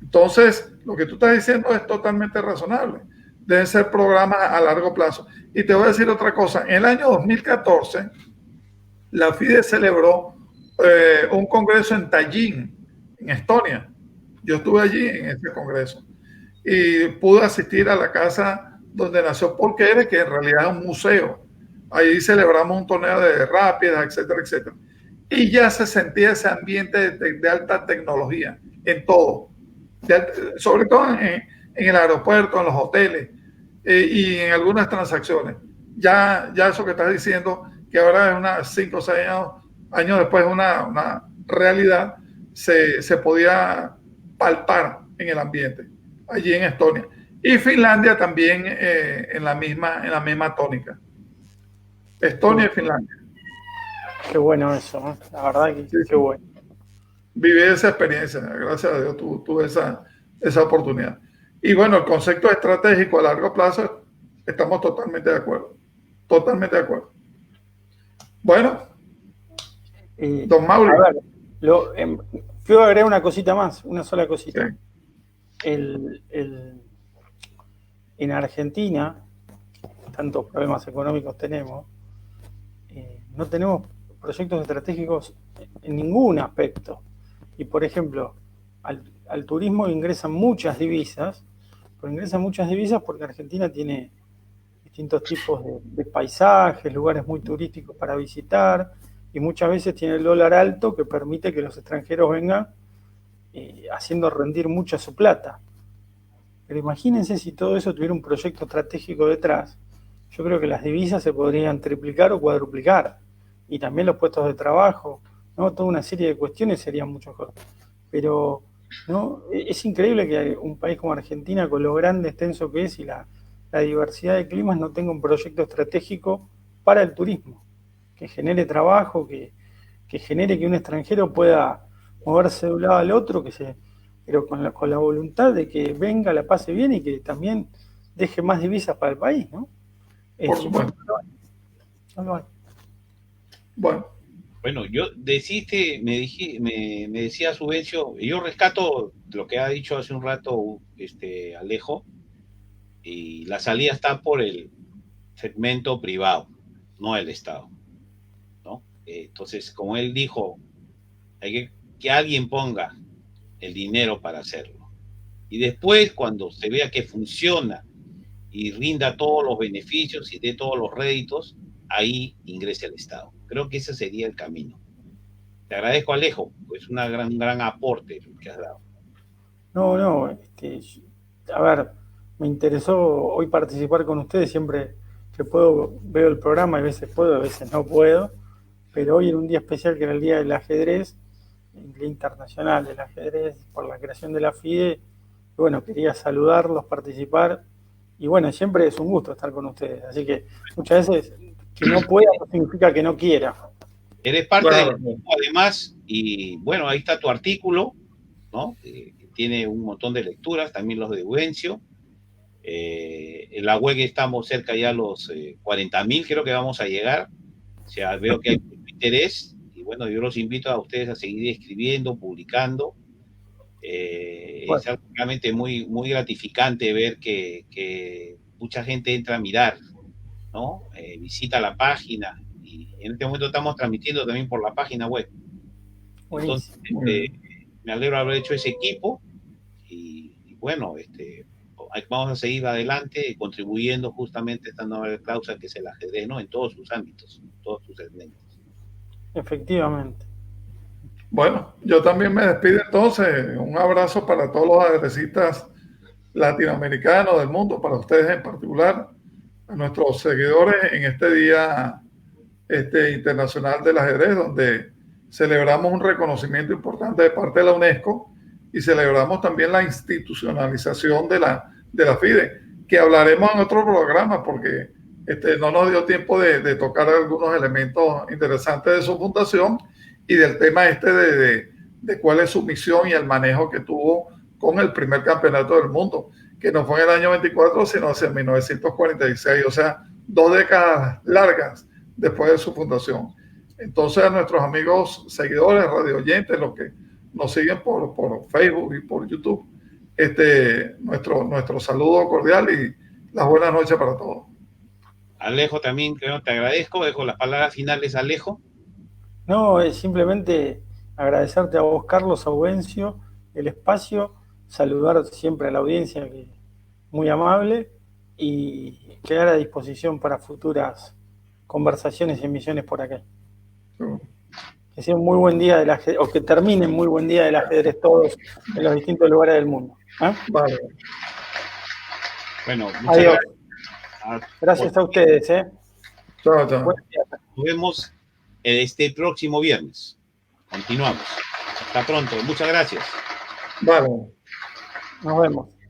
Entonces, lo que tú estás diciendo es totalmente razonable. Deben ser programas a largo plazo. Y te voy a decir otra cosa. En el año 2014, la FIDE celebró un congreso en Tallinn, en Estonia. Yo estuve allí en ese congreso y pude asistir a la casa donde nació Paul Keres, que en realidad es un museo. Ahí celebramos un torneo de rápidas, etcétera, etcétera. Y ya se sentía ese ambiente de alta tecnología en todo. Sobre todo en el aeropuerto, en los hoteles y en algunas transacciones. Ya eso que estás diciendo, que ahora es unas 5 o 6 años después una realidad, se podía palpar en el ambiente, allí en Estonia. Y Finlandia también en la misma tónica. Estonia y Finlandia. Qué bueno eso, ¿eh? La verdad que Sí, qué bueno. Viví esa experiencia, gracias a Dios tuve esa oportunidad. Y bueno, el concepto estratégico a largo plazo, estamos totalmente de acuerdo. Totalmente de acuerdo. Bueno, don Mauri. A ver, quiero agregar una cosita más, una sola cosita. Sí. En Argentina, tantos problemas económicos tenemos, no tenemos proyectos estratégicos en ningún aspecto. Y por ejemplo, al turismo ingresan muchas divisas, pero ingresan muchas divisas porque Argentina tiene distintos tipos de paisajes, lugares muy turísticos para visitar, y muchas veces tiene el dólar alto que permite que los extranjeros vengan haciendo rendir mucha su plata. Pero imagínense si todo eso tuviera un proyecto estratégico detrás. Yo creo que las divisas se podrían triplicar o cuadruplicar, y también los puestos de trabajo, ¿no? Toda una serie de cuestiones serían mucho mejor. Pero ¿no? Es increíble que un país como Argentina, con lo grande, extenso que es y la diversidad de climas, no tenga un proyecto estratégico para el turismo, que genere trabajo, que genere que un extranjero pueda moverse de un lado al otro, pero con la voluntad de que venga, la pase bien y que también deje más divisas para el país, ¿no? Por supuesto. No lo hay. Bueno, yo me decía Subvencio, yo rescato lo que ha dicho hace un rato Alejo, y la salida está por el segmento privado, no el Estado, ¿no? Entonces, como él dijo, hay que alguien ponga el dinero para hacerlo. Y después, cuando se vea que funciona y rinda todos los beneficios y dé todos los réditos, ahí ingresa el Estado. Creo que ese sería el camino. Te agradezco, Alejo, es un gran aporte que has dado. No, a ver, me interesó hoy participar con ustedes. Siempre que puedo veo el programa, a veces puedo, a veces no puedo, pero hoy en un día especial que era el Día del Ajedrez, el Día Internacional del Ajedrez, por la creación de la FIDE, y bueno, quería saludarlos, participar, y bueno, siempre es un gusto estar con ustedes, así que muchas veces que no pueda no significa que no quiera. Eres parte del equipo, además, y bueno, ahí está tu artículo, ¿no? Tiene un montón de lecturas, también los de Eugencio. En la web estamos cerca ya a los 40.000, creo que vamos a llegar. O sea, veo que hay mucho interés, y bueno, yo los invito a ustedes a seguir escribiendo, publicando. Bueno. Es realmente muy, muy gratificante ver que mucha gente entra a mirar, ¿no? Visita la página, y en este momento estamos transmitiendo también por la página web. Entonces, me alegro de haber hecho ese equipo, y bueno, vamos a seguir adelante contribuyendo justamente a esta nueva causa que es el ajedrez, ¿no? En todos sus ámbitos, en todos sus segmentos. Efectivamente. Bueno, yo también me despido entonces. Un abrazo para todos los ajedrecistas latinoamericanos del mundo, para ustedes en particular, a nuestros seguidores en este día internacional del ajedrez, donde celebramos un reconocimiento importante de parte de la UNESCO y celebramos también la institucionalización de la FIDE, que hablaremos en otro programa porque no nos dio tiempo de tocar algunos elementos interesantes de su fundación y del tema de cuál es su misión y el manejo que tuvo con el primer campeonato del mundo, que no fue en el año 24, sino hacia 1946, o sea, 2 décadas largas después de su fundación. Entonces, a nuestros amigos seguidores, radio oyentes, los que nos siguen por Facebook y por YouTube, nuestro saludo cordial y las buenas noches para todos. Alejo, también creo, te agradezco. Dejo las palabras finales, Alejo. No, es simplemente agradecerte a vos, Carlos, Aubencio, el espacio, saludar siempre a la audiencia, que muy amable, y quedar a disposición para futuras conversaciones y emisiones por acá. Que sea un muy buen día del ajedrez, o que terminen muy buen día del ajedrez todos en los distintos lugares del mundo. Vale. Bueno, muchas adiós. Gracias. Gracias a ustedes. Chao, chao. Nos vemos este próximo viernes. Continuamos. Hasta pronto. Muchas gracias. Vale. Nos vemos.